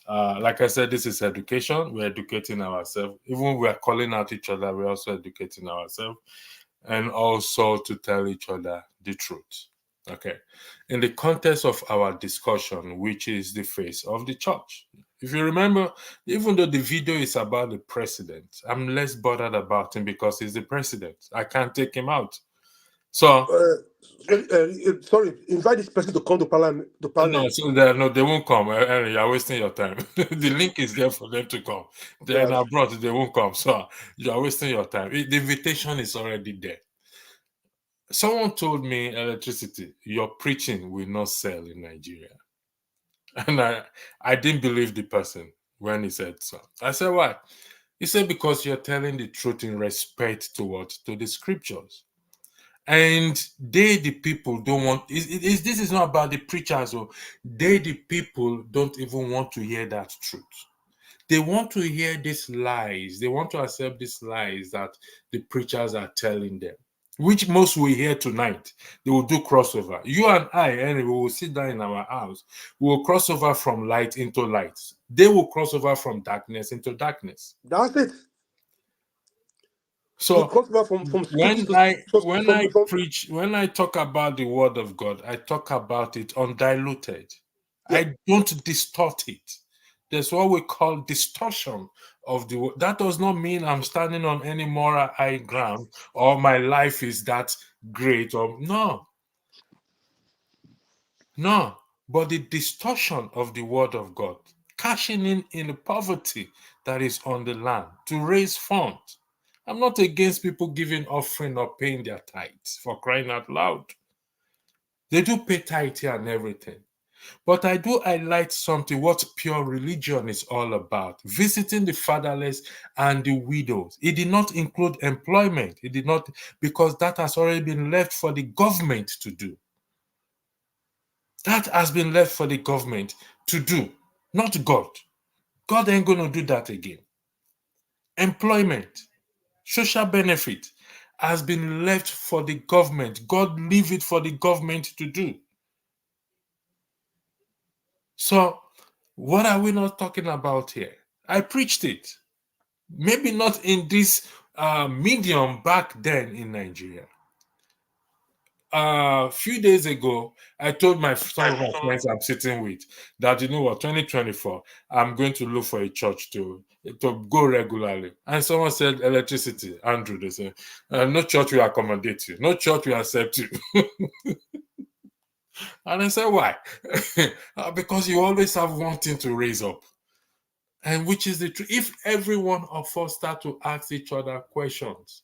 Speaker 1: like I said, this is education. We're educating ourselves. Even we're calling out each other, we're also educating ourselves, and also to tell each other the truth. Okay, in the context of our discussion, which is the face of the church. If you remember, even though the video is about the president, I'm less bothered about him because he's the president. I can't take him out. So
Speaker 2: Sorry, invite this person to come to parliament. To
Speaker 1: no,
Speaker 2: parliament.
Speaker 1: so no, they won't come. Henry, you're wasting your time. The link is there for them to come. They're
Speaker 2: Yeah,
Speaker 1: abroad, they won't come. So you're wasting your time. The invitation is already there. Someone told me electricity, your preaching will not sell in Nigeria. And I didn't believe the person when he said so. I said, why? He said, because you're telling the truth in respect to what? To the scriptures. And they, the people, don't want, this is not about the preachers, or they, the people, don't even want to hear that truth. They want to hear these lies. They want to accept these lies that the preachers are telling them, which most will hear tonight. They will do crossover. You and I, anyway, we will sit down in our house. We will cross over from light into light. They will cross over from darkness into darkness.
Speaker 2: That's it. We
Speaker 1: So
Speaker 2: cross over from scripture
Speaker 1: when
Speaker 2: to
Speaker 1: I when
Speaker 2: from,
Speaker 1: I
Speaker 2: from
Speaker 1: preach, when I talk about the word of God, I talk about it undiluted.
Speaker 2: yeah.
Speaker 1: I don't distort it. There's what we call distortion of the word. That does not mean I'm standing on any moral high ground or my life is that great, or no. No, but the distortion of the word of God, cashing in the poverty that is on the land to raise funds. I'm not against people giving offering or paying their tithes, for crying out loud. They do pay tithe here and everything. But I do highlight something what pure religion is all about. Visiting the fatherless and the widows. It did not include employment. It did not, because that has already been left for the government to do. That has been left for the government to do, not God. God ain't going to do that again. Employment, social benefit has been left for the government. God leave it for the government to do. So, what are we not talking about here? I preached it. Maybe not in this medium back then in Nigeria. A few days ago, I told some of my friends I'm sitting with that, you know what, 2024, I'm going to look for a church to go regularly. And someone said electricity. Andrew, they said, no church will accommodate you, no church will accept you. And I said, why? Because you always have one thing to raise up. And which is the truth. If every one of us start to ask each other questions,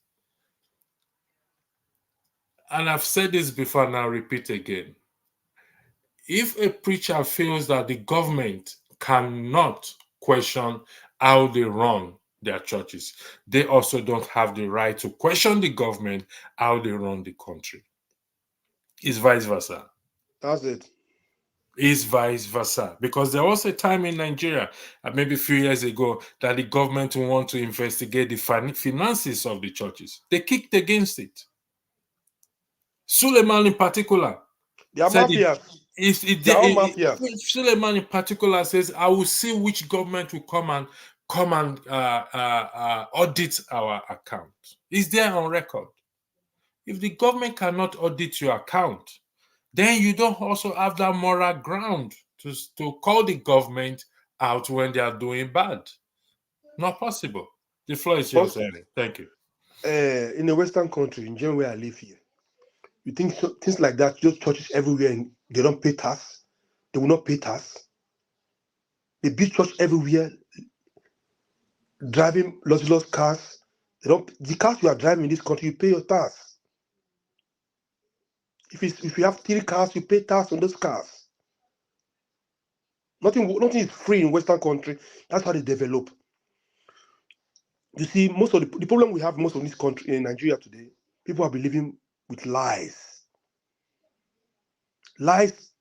Speaker 1: and I've said this before and I'll repeat again, if a preacher feels that the government cannot question how they run their churches, they also don't have the right to question the government how they run the country. It's vice versa.
Speaker 2: That's it.
Speaker 1: It's vice versa. Because there was a time in Nigeria, maybe a few years ago, that the government want to investigate the finances of the churches. They kicked against it. Suleiman in particular
Speaker 2: They are
Speaker 1: said it.
Speaker 2: mafias.
Speaker 1: If it,
Speaker 2: They are all
Speaker 1: it,
Speaker 2: mafias.
Speaker 1: Suleiman in particular says, I will see which government will come and audit our account. It's there on record. If the government cannot audit your account, then you don't also have that moral ground to call the government out when they are doing bad. Not possible. The floor is yours,
Speaker 2: Also,
Speaker 1: Henry. Thank you.
Speaker 2: in a Western country, in general where I live here, you think things like that, just churches everywhere, they don't pay tax. They will not pay tax. They build church everywhere, driving luxurious cars. They don't. The cars you are driving in this country, you pay your tax. If you have 3 cars, you pay tax on those cars. Nothing is free in Western country. That's how they develop. You see, most of the problem we have most of this country in Nigeria today, people are believing with lies. Lies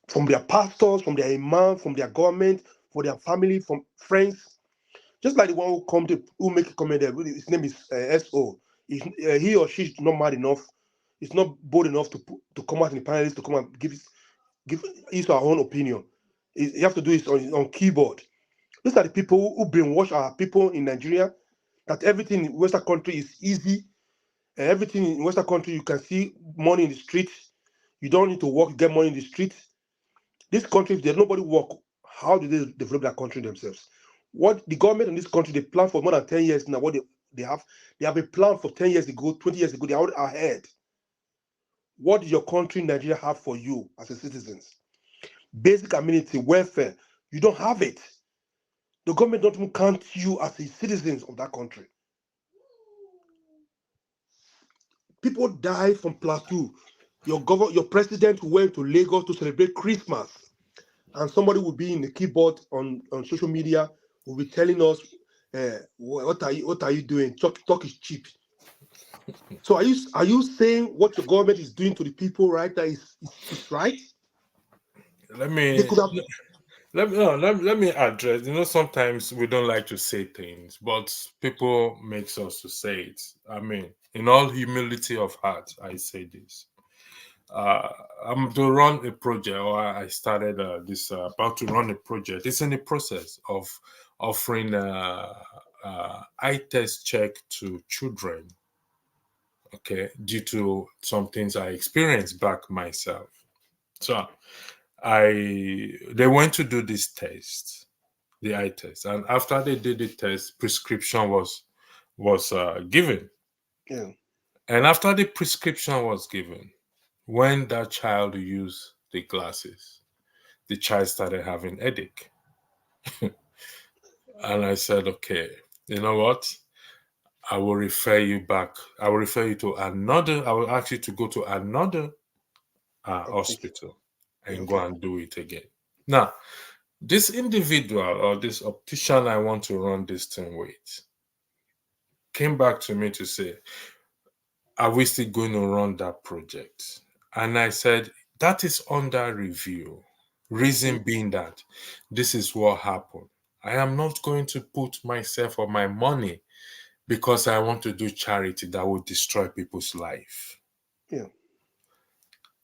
Speaker 2: from their pastors, from their imam, from their government, for their family, from friends. Just like the one who make a comment there, his name is SO. He or she is not mad enough. It's not bold enough to come out in the panelists to come and give his or her own opinion. You have to do it on keyboard. These are the people who brainwash our people in Nigeria that everything in Western country is easy. Everything in Western country you can see money in the streets. You don't need to work, get money in the streets. This country, if there's nobody work, how do they develop their country themselves? What the government in this country, they plan for more than 10 years now. What they have a plan for 10 years ago, 20 years ago, they are ahead. What does your country, Nigeria, have for you as a citizens? Basic amenity, welfare, you don't have it. The government don't even count you as a citizens of that country. People die from plateau. Your president went to Lagos to celebrate Christmas. and somebody will be in the keyboard on social media, will be telling us, what are you doing? Talk is cheap. So are you saying what your government is doing to the people, right? That is right?
Speaker 1: Let
Speaker 2: They
Speaker 1: me
Speaker 2: could have.
Speaker 1: let me address. Sometimes we don't like to say things, but people makes us to say it. I mean, in all humility of heart, I say this. Uh, I'm to run a project, or I started about to run a project. It's in the process of offering eye test check to children. Okay, due to some things I experienced back myself. So they went to do this test, the eye test, and after they did the test, prescription was given,
Speaker 2: Yeah.
Speaker 1: and after the prescription was given, when that child used the glasses, the child started having headache, and I said, okay, you know what? I will refer you back. I will refer you to another. I will ask you to go to another
Speaker 2: Okay.
Speaker 1: hospital
Speaker 2: Yeah,
Speaker 1: and go
Speaker 2: okay.
Speaker 1: and do it again. Now, this individual or this optician I want to run this thing with came back to me to say, are we still going to run that project? And I said, that is under review. Reason being that this is what happened. I am not going to put myself or my money because I want to do charity that will destroy people's life.
Speaker 2: Yeah.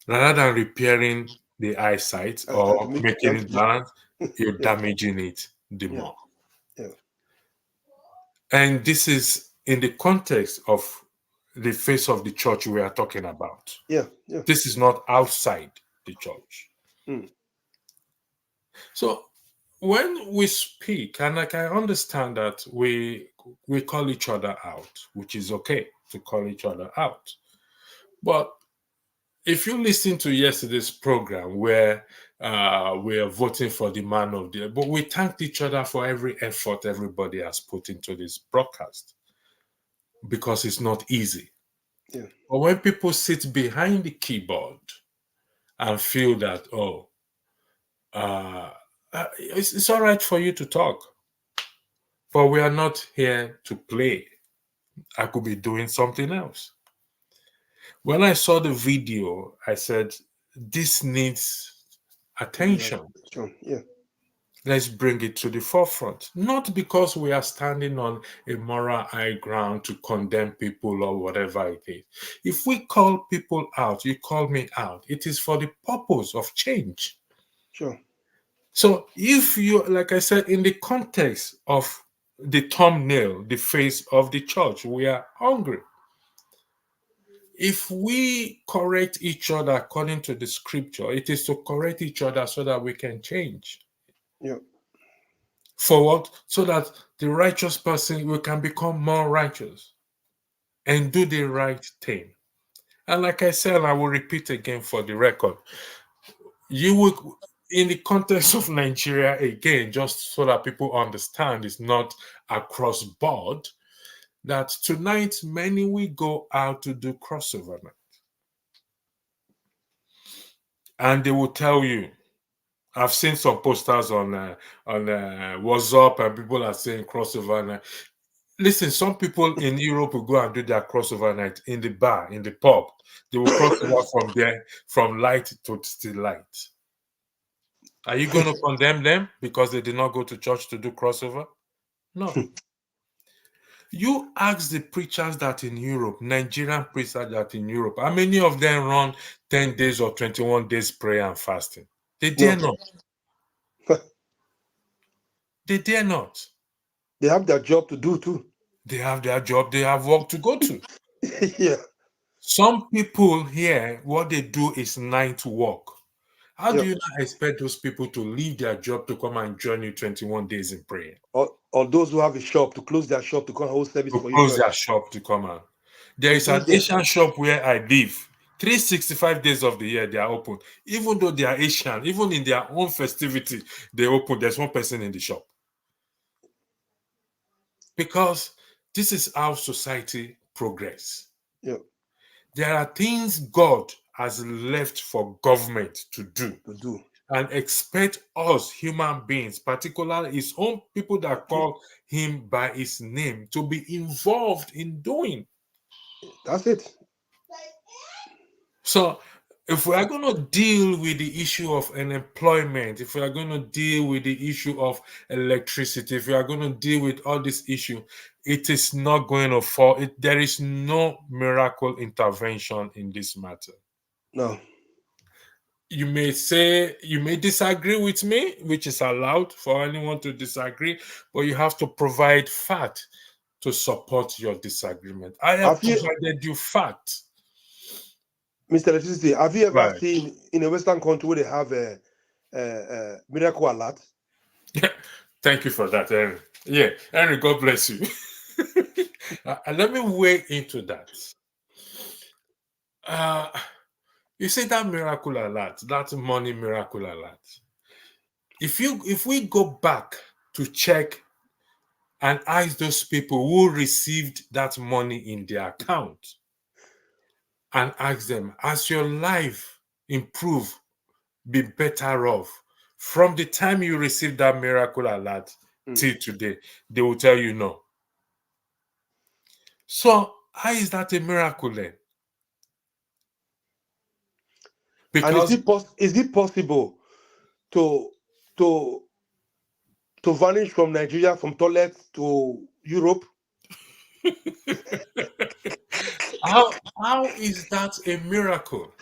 Speaker 1: Rather than repairing the eyesight
Speaker 2: And to
Speaker 1: or
Speaker 2: make
Speaker 1: making
Speaker 2: to
Speaker 1: it
Speaker 2: just
Speaker 1: balanced, you're
Speaker 2: yeah,
Speaker 1: damaging it the
Speaker 2: yeah,
Speaker 1: more.
Speaker 2: yeah,
Speaker 1: And this is in the context of the face of the church we are talking about.
Speaker 2: yeah, yeah.
Speaker 1: This is not outside the church.
Speaker 2: Mm.
Speaker 1: So when we speak, and like I understand that we call each other out, which is okay to call each other out. But if you listen to yesterday's program where we are voting for the man of the year, but we thanked each other for every effort everybody has put into this broadcast because it's not easy.
Speaker 2: Yeah,
Speaker 1: But when people sit behind the keyboard and feel that, oh, uh, it's all right for you to talk, but we are not here to play. I could be doing something else. When I saw the video, I said, this needs
Speaker 2: yeah,
Speaker 1: attention.
Speaker 2: sure. Yeah,
Speaker 1: Let's bring it to the forefront. Not because we are standing on a moral high ground to condemn people or whatever it is. If we call people out, you call me out, it is for the purpose of change.
Speaker 2: sure.
Speaker 1: So if you, like I said, in the context of the thumbnail, the face of the church, we are hungry. If we correct each other according to the scripture, it is to correct each other so that we can change.
Speaker 2: Yeah,
Speaker 1: For what? So that the righteous person we can become more righteous and do the right thing. And like I said, I will repeat again for the record. You would, in the context of Nigeria, again, just so that people understand, it's not across board. That tonight many will go out to do crossover night, and they will tell you. I've seen some posters on WhatsApp, and people are saying crossover night. Listen, some people in Europe will go and do their crossover night in the bar, in the pub. They will cross over from there, from light to still light. Are you going to condemn them because they did not go to church to do crossover? No. You ask the preachers that in Europe, Nigerian preachers that in Europe, how many of them run 10 days or 21 days prayer and fasting? They dare
Speaker 2: no.
Speaker 1: not. They dare not.
Speaker 2: They have their job to do too.
Speaker 1: They have their job, they have work to go to.
Speaker 2: Yeah,
Speaker 1: Some people here, what they do is night work. How
Speaker 2: yeah.
Speaker 1: do you not expect those people to leave their job to come and join you 21 days in prayer?
Speaker 2: Or those who have a shop to close their shop to come hold service
Speaker 1: To
Speaker 2: for you
Speaker 1: close their
Speaker 2: first.
Speaker 1: shop to come out. There
Speaker 2: You
Speaker 1: is an
Speaker 2: think they
Speaker 1: Asian shop where I live. 365 days of the year they are open. Even though they are Asian, even in their own festivity, they open. There's one person in the shop. Because this is how society progress.
Speaker 2: yeah,
Speaker 1: There are things God has left for government to do.
Speaker 2: to do?
Speaker 1: and expect us human beings, particularly his own people that call him by his name, to be involved in doing.
Speaker 2: That's it.
Speaker 1: So if we are going to deal with the issue of unemployment, if we are going to deal with the issue of electricity, if we are going to deal with all this issue, it is not going to fall. There is no miracle intervention in this matter.
Speaker 2: No.
Speaker 1: You may say, you may disagree with me, which is allowed for anyone to disagree, but you have to provide fact to support your disagreement. I have provided you fact.
Speaker 2: Mr. Electricity, have you ever
Speaker 1: Right.
Speaker 2: seen in a Western country where they have a miracle alert?
Speaker 1: Thank you for that, Henry. Yeah, Henry, God bless you. Let me weigh into that. You see that miracle alert, that money miracle alert. If we go back to check and ask those people who received that money in their account and ask them, has your life improved, be better off from the time you received that miracle alert till today? They will tell you no. So how is that a miracle then? Because
Speaker 2: and is it possible to vanish from Nigeria from toilet to Europe?
Speaker 1: how is that a miracle?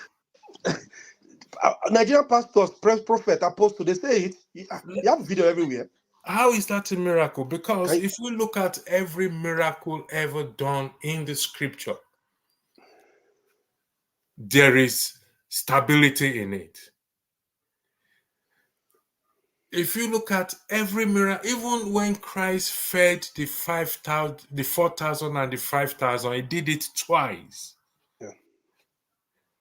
Speaker 2: Nigerian pastors, prophet, apostle, they say it. You have video everywhere.
Speaker 1: How is that a miracle? Because if we look at every miracle ever done in the scripture, there is stability in it. If you look at every miracle, even when Christ fed the 5,000, the 4,000 and the 5,000, he did it twice.
Speaker 2: Yeah.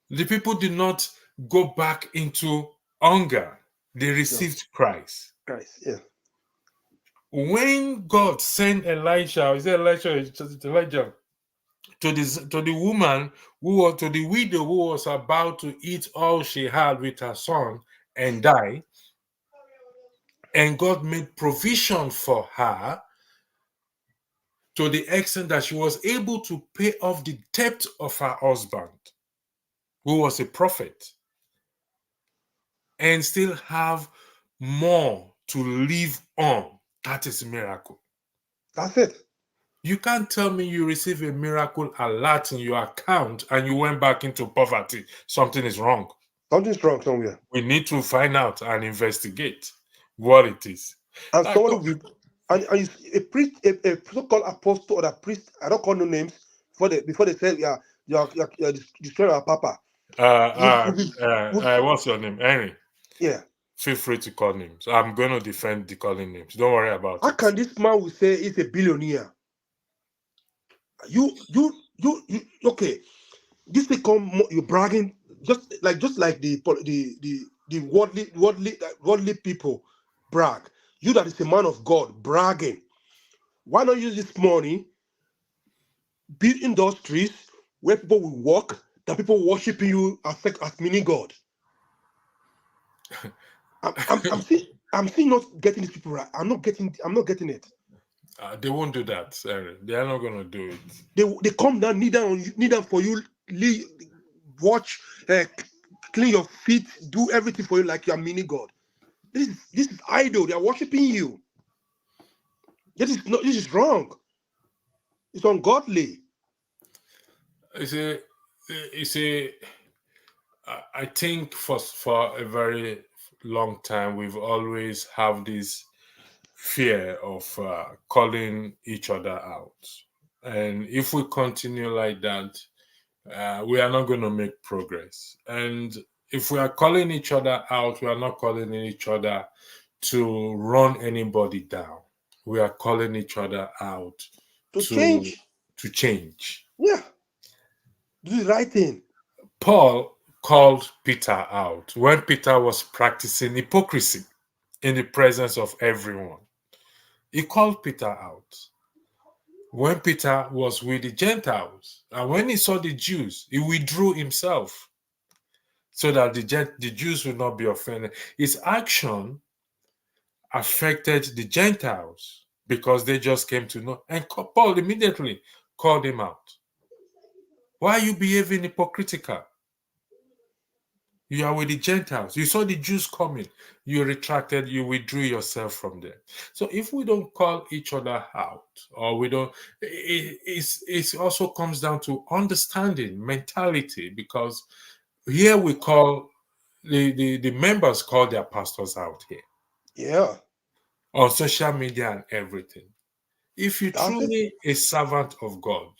Speaker 1: The people did not go back into hunger. They received Christ.
Speaker 2: Christ, yeah.
Speaker 1: When God sent Elijah, is it Elijah, to the woman who was, to the widow who was about to eat all she had with her son and die, and God made provision for her to the extent that she was able to pay off the debt of her husband, who was a prophet, and still have more to live on. That is a miracle.
Speaker 2: That's it.
Speaker 1: You can't tell me you receive a miracle alert in your account and you went back into poverty. Something is wrong.
Speaker 2: Something's wrong somewhere.
Speaker 1: We need to find out and investigate what it is.
Speaker 2: And somebody will, and a priest, a so-called apostle or a priest, I don't call no names, before they say you're destroying our papa.
Speaker 1: What's your name? Henry.
Speaker 2: Yeah.
Speaker 1: Feel free to call names. I'm going to defend the calling names. Don't worry about it.
Speaker 2: How can this man will say he's a billionaire? You okay. This become you're bragging just like the worldly people brag. You that is a man of God bragging. Why not use this money, build industries where people will work, that people worshiping you as mini God? I'm still not getting these people right. I'm not getting it.
Speaker 1: They won't do that, Aaron. They are not going to do it.
Speaker 2: They come down, kneel down for you, watch, clean your feet, do everything for you like you're a mini God. This is idol. They are worshiping you. This is wrong. It's ungodly.
Speaker 1: You see, I think for a very long time we've always have this fear of calling each other out, and if we continue like that, we are not going to make progress. And if we are calling each other out, we are not calling each other to run anybody down. We are calling each other out
Speaker 2: to change.
Speaker 1: To change.
Speaker 2: Yeah. Do the right thing.
Speaker 1: Paul called Peter out when Peter was practicing hypocrisy in the presence of everyone. He called Peter out when Peter was with the Gentiles, and when he saw the Jews, he withdrew himself. so that the Jews will not be offended. His action affected the Gentiles because they just came to know. And Paul immediately called him out. Why are you behaving hypocritical? You are with the Gentiles. You saw the Jews coming. You retracted, you withdrew yourself from them. So if we don't call each other out, or we don't, it also comes down to understanding, mentality, because here we call, the members call their pastors out here
Speaker 2: Yeah,
Speaker 1: on social media and everything. If you
Speaker 2: that's it.
Speaker 1: truly a servant of God,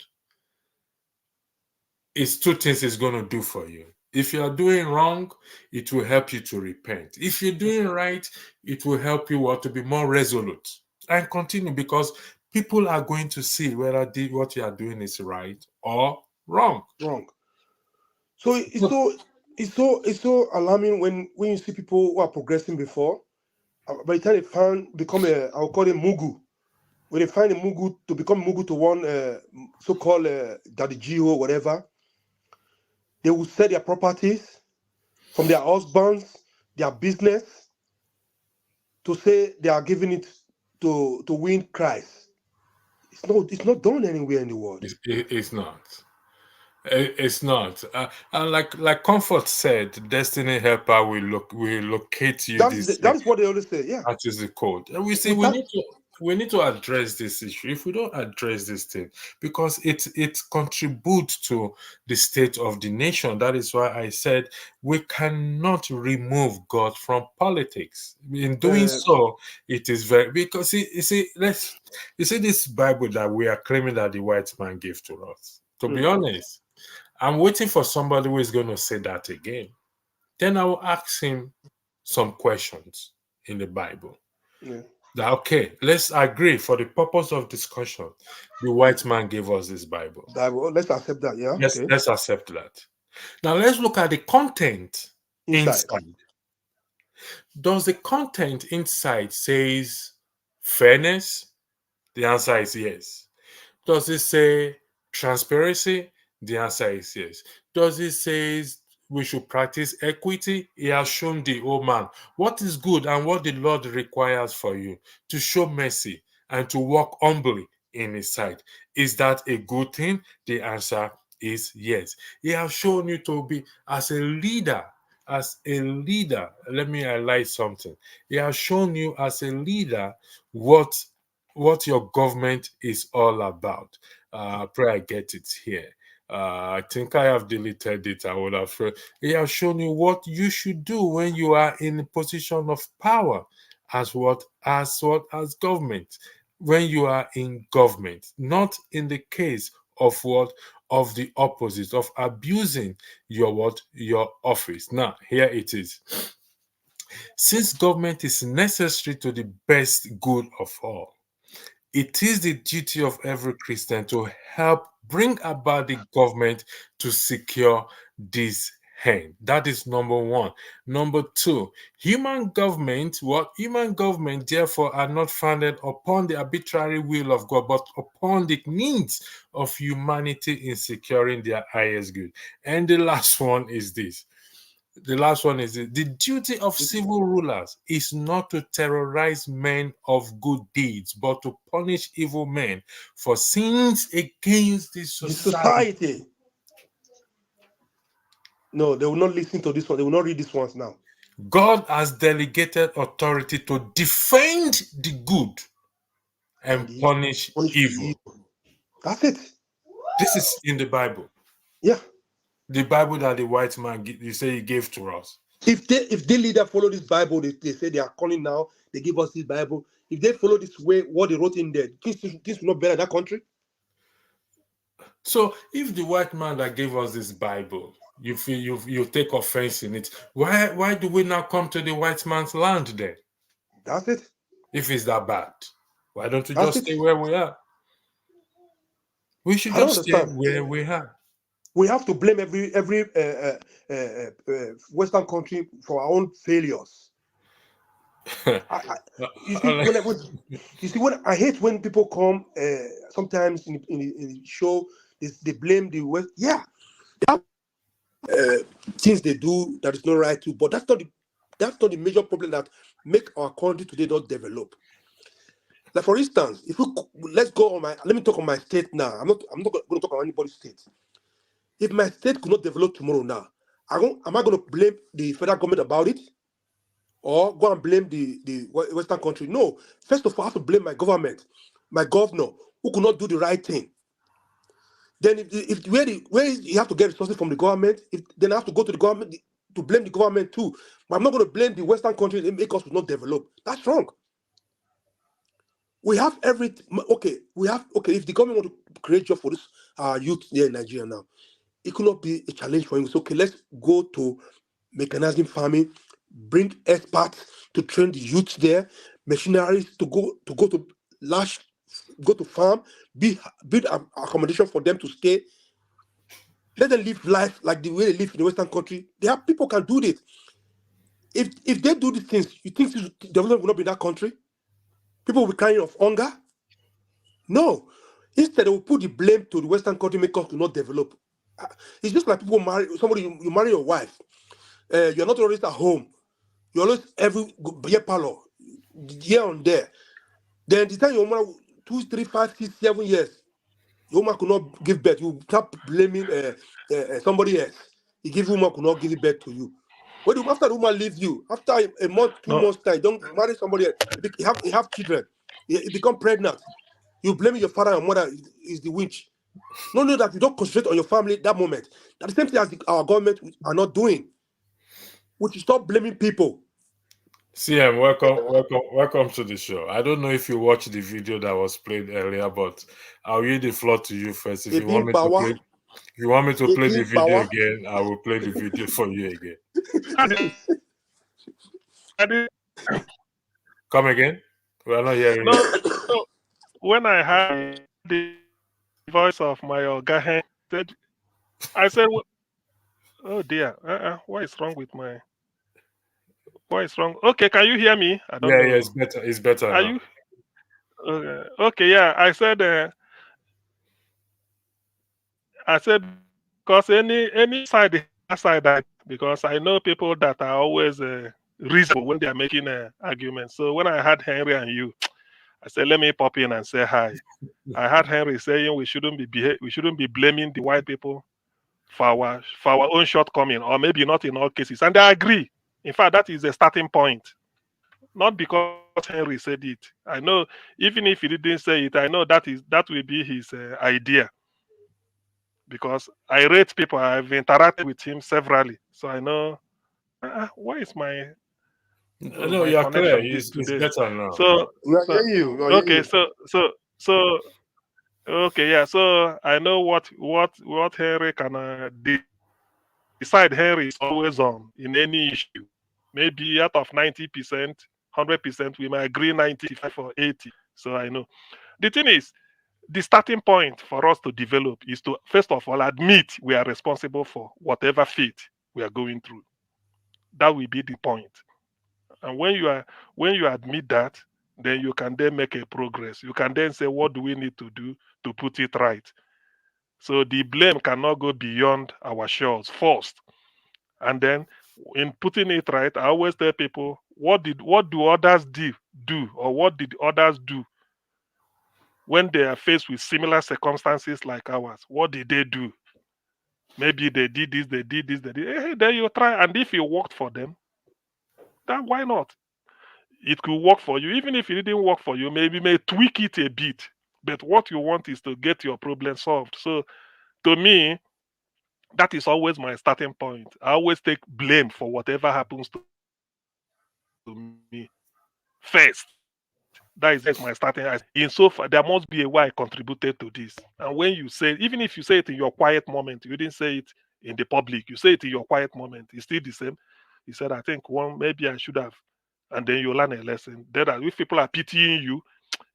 Speaker 1: it's two things it's going to do for you. If you are doing wrong, it will help you to repent. If you're doing right, it will help you to be more resolute and continue, because people are going to see whether what you are doing is right or wrong.
Speaker 2: Wrong. So it's so alarming when you see people who are progressing before. By the time they become I'll call it mugu. When they find a mugu to become mugu to one so-called daddy G or whatever, they will sell their properties from their husbands, their business, to say they are giving it to win Christ. It's not done anywhere in the world.
Speaker 1: It's not. It's not. And like Comfort said, Destiny Helper will locate you this
Speaker 2: That
Speaker 1: week.
Speaker 2: is what they always say. Yeah.
Speaker 1: That is the code. And we see
Speaker 2: With that,
Speaker 1: we need to address this issue. If we don't address this thing, because it contributes to the state of the nation. That is why I said we cannot remove God from politics. In doing so, it is very, because you see this Bible that we are claiming that the white man gave to us. To be honest, I'm waiting for somebody who is going to say that again. Then I will ask him some questions in the Bible.
Speaker 2: yeah.
Speaker 1: That, okay, let's agree for the purpose of discussion. The white man gave us this Bible.
Speaker 2: Bible, let's accept that. Yeah.
Speaker 1: Yes,
Speaker 2: Okay.
Speaker 1: let's accept that. Now let's look at the content
Speaker 2: Inside.
Speaker 1: inside. Does the content inside says fairness? The answer is yes. Does it say transparency? The answer is yes. Does it say we should practice equity? He has shown the old man what is good and what the Lord requires for you, to show mercy and to walk humbly in his sight. Is that a good thing? The answer is yes. He has shown you to be as a leader. As a leader, let me highlight something. He has shown you as a leader what your government is all about. Pray I get it here. I think I have deleted it. I would have. He has shown you what you should do when you are in a position of power, as government. When you are in government, not in the case of the opposite, of abusing your office. Now here it is. Since government is necessary to the best good of all, it is the duty of every Christian to help bring about the government to secure this end. That is number one. Number two, human government, therefore, are not founded upon the arbitrary will of God, but upon the needs of humanity in securing their highest good. And the last one is this. The duty of civil rulers is not to terrorize men of good deeds, but to punish evil men for sins against the
Speaker 2: The
Speaker 1: society.
Speaker 2: society. No, they will not listen to this one. They will not read these ones now.
Speaker 1: God has delegated authority to defend the good and punish
Speaker 2: punish the
Speaker 1: evil.
Speaker 2: evil. That's it.
Speaker 1: This is in the Bible.
Speaker 2: Yeah.
Speaker 1: The Bible that the white man, you say, he gave to us.
Speaker 2: If they leader follow this Bible, they say they are calling now. They give us this Bible. If they follow this way, what they wrote in there, things will not better that country.
Speaker 1: So if the white man that gave us this Bible, you feel you take offense in it, why do we now come to the white man's land then?
Speaker 2: That's it.
Speaker 1: If it's that bad, why don't we
Speaker 2: That's
Speaker 1: just
Speaker 2: it.
Speaker 1: stay where we are? We should
Speaker 2: I don't
Speaker 1: just stay
Speaker 2: understand.
Speaker 1: where we are.
Speaker 2: We have to blame every Western country for our own failures. You see, when I hate when people come sometimes in the show, they blame the West. Yeah, things they do that is not right too. But that's not the major problem that make our country today not develop. Like for instance, if we let's go on my let me talk on my state now. I'm not going to talk on anybody's state. If my state could not develop tomorrow now, am I going to blame the federal government about it, or go and blame the Western country? No. First of all, I have to blame my government, my governor, who could not do the right thing. Then if where you have to get resources from the government, then I have to go to the government to blame the government too. But I'm not going to blame the Western countries and make us not develop. That's wrong. We have everything. Okay, if the government want to create job for this youth here in Nigeria now, it could not be a challenge for him. So okay, let's go to mechanizing farming, bring experts to train the youth there, machineries to go to large, go to farm, build accommodation for them to stay. Let them live life like the way they live in the Western country. There are people can do this. If they do these things, you think development will not be in that country? People will be crying of hunger? No. Instead, they will put the blame to the Western country, make us not develop. It's just like people marry somebody, you marry your wife. You're not always at home. You're always every year parlor, here and there. Then the time your woman 2, 3, 5, 6, 7 years, your woman could not give birth. You start blaming somebody else. You give woman could not give birth to you. After the woman leaves you, after a month, 2 months time, don't marry somebody else. You have children. You become pregnant. You blame your father and mother is the witch. No, that you don't concentrate on your family that moment. That's the same thing as our government are not doing. We should stop blaming people.
Speaker 1: CM, welcome to the show. I don't know if you watched the video that was played earlier, but I'll yield the floor to you first. If you want me to play the video again, I will play the video for you again. Come again? We are not hearing you.
Speaker 3: No, when I heard the voice of my Oga, I said, "Oh dear, what is wrong with my? What is wrong? Okay, can you hear me? I don't know.
Speaker 1: Yeah, it's better. It's better
Speaker 3: Are
Speaker 1: now.
Speaker 3: you? Okay, yeah. I said, because any side because I know people that are always reasonable when they are making arguments. So when I had Henry and you, I said, let me pop in and say hi. I heard Henry saying we shouldn't be blaming the white people for our own shortcoming, or maybe not in all cases. And I agree. In fact, that is a starting point. Not because Henry said it. I know, even if he didn't say it, I know that will be his idea. Because I rate people, I've interacted with him severally, so I know. Why is my
Speaker 1: No,
Speaker 3: my
Speaker 1: you're clear.
Speaker 3: connection
Speaker 1: It's
Speaker 3: today?
Speaker 1: better now.
Speaker 3: So,
Speaker 2: We are hearing you. We are hearing
Speaker 3: okay,
Speaker 2: you.
Speaker 3: so okay, yeah. So I know what Henry can decide. Henry is always on in any issue. Maybe out of 90%, 100%, we might agree 95 or 80. So I know. The thing is, the starting point for us to develop is to first of all admit we are responsible for whatever fate we are going through. That will be the point. And when you admit that, then you can then make a progress. You can then say, what do we need to do to put it right? So the blame cannot go beyond our shores first. And then in putting it right, I always tell people, what do others do, or what did others do when they are faced with similar circumstances like ours? What did they do? Maybe they did this, they did this, they did. Hey, then you try, and if it worked for them, then why not? It could work for you. Even if it didn't work for you, maybe may tweak it a bit. But what you want is to get your problem solved. So to me, that is always my starting point. I always take blame for whatever happens to me first. That is my starting. In so far, there must be a way I contributed to this. And when you say, even if you say it in your quiet moment, you didn't say it in the public, you say it in your quiet moment, it's still the same. He said, I think maybe I should have. And then you learn a lesson. Then if people are pitying you,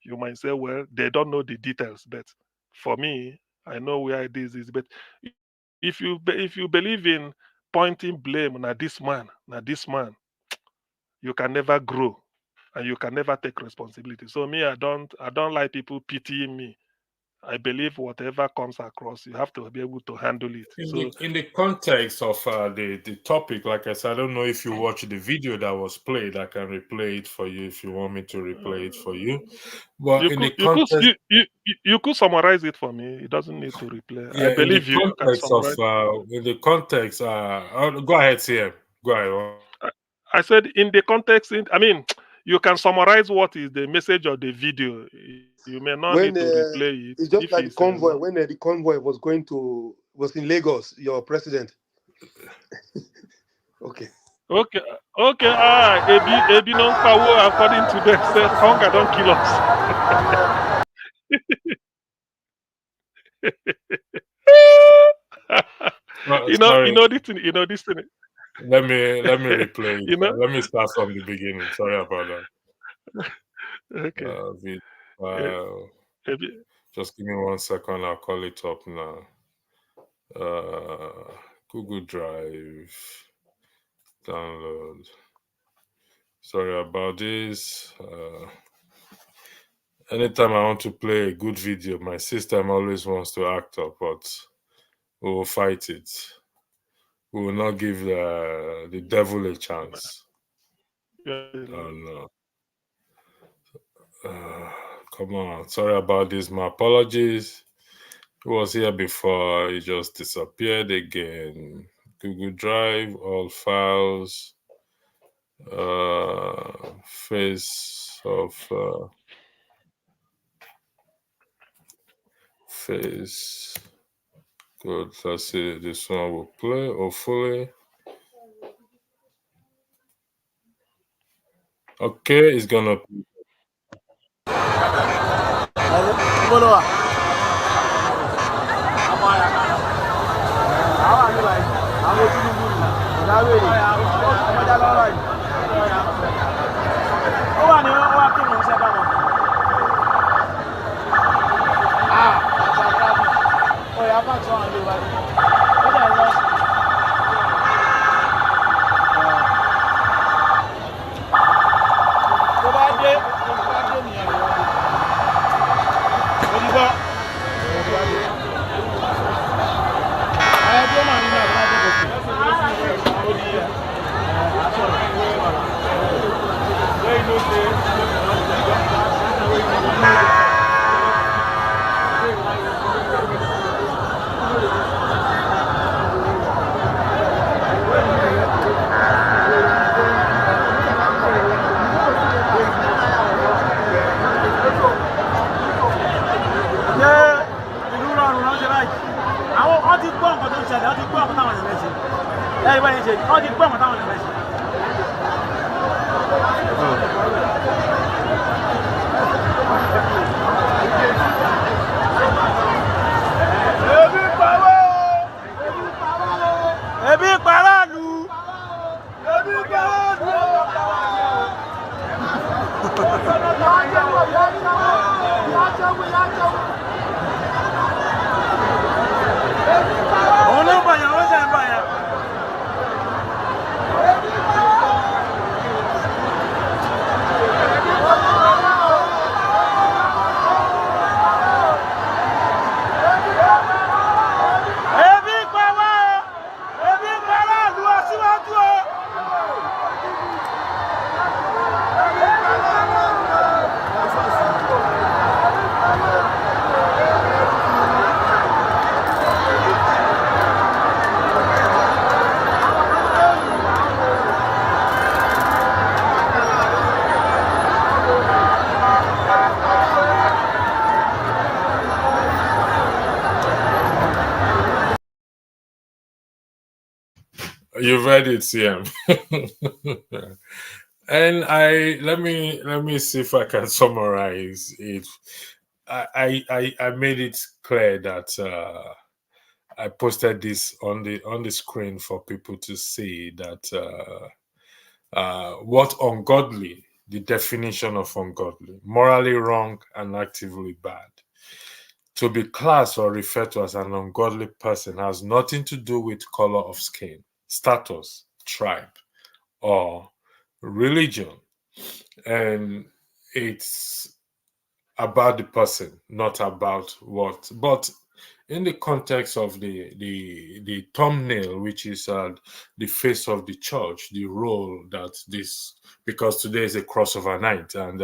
Speaker 3: you might say, well, they don't know the details. But for me, I know where this is. But if you believe in pointing blame on this man, you can never grow and you can never take responsibility. So me, I don't like people pitying me I believe whatever comes across, you have to be able to handle it.
Speaker 1: In the context of the topic, like I said, I don't know if you watched the video that was played. I can replay it for you if you want me to replay it for you. But in the context,
Speaker 3: you could summarize it for me. It doesn't need to replay.
Speaker 1: yeah,
Speaker 3: I believe you can summarize.
Speaker 1: in the context, go ahead, CM. Go ahead.
Speaker 3: I said in the context. I mean, you can summarize what is the message of the video. You may not
Speaker 2: When
Speaker 3: need to replay it.
Speaker 2: it's just
Speaker 3: If
Speaker 2: like the
Speaker 3: it's
Speaker 2: convoy. When the convoy was in Lagos, your president. Okay.
Speaker 3: Okay. Ebi no power according to them said hunger don't kill us. this thing.
Speaker 1: Let me replay it.
Speaker 3: You know?
Speaker 1: Let me start from the beginning. Sorry about that.
Speaker 3: Okay.
Speaker 1: Just give me 1 second. I'll call it up now. Google Drive. Download. Sorry about this. Anytime I want to play a good video, my system always wants to act up, but we will fight it. We will not give the devil a chance. Oh no. Come on. Sorry about this. My apologies. It was here before. It just disappeared again. Google Drive, all files, face. Good. Let's see. This one will play, hopefully. Okay, it's gonna. You read it, CM. And let me see if I can summarize it. I made it clear that I posted this on the screen for people to see that what ungodly, the definition of ungodly, morally wrong and actively bad. To be classed or referred to as an ungodly person has nothing to do with color of skin, status, tribe, or religion. And it's about the person, not about what. But in the context of the thumbnail, which is the face of the church, the role that this, because today is a crossover night, and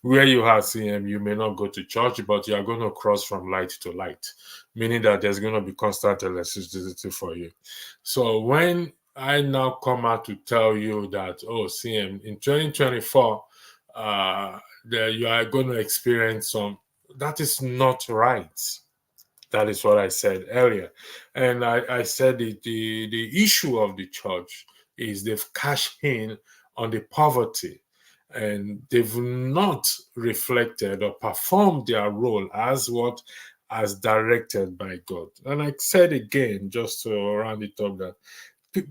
Speaker 1: where you have CM, you may not go to church, but you are going to cross from light to light, meaning that there's going to be constant electricity for you. So when I now come out to tell you that, oh, CM, in 2024, that you are going to experience some, that is not right. That is what I said earlier. And I said the issue of the church is they've cashed in on the poverty, and they've not reflected or performed their role as what, as directed by God. And I said again, just to round it up, that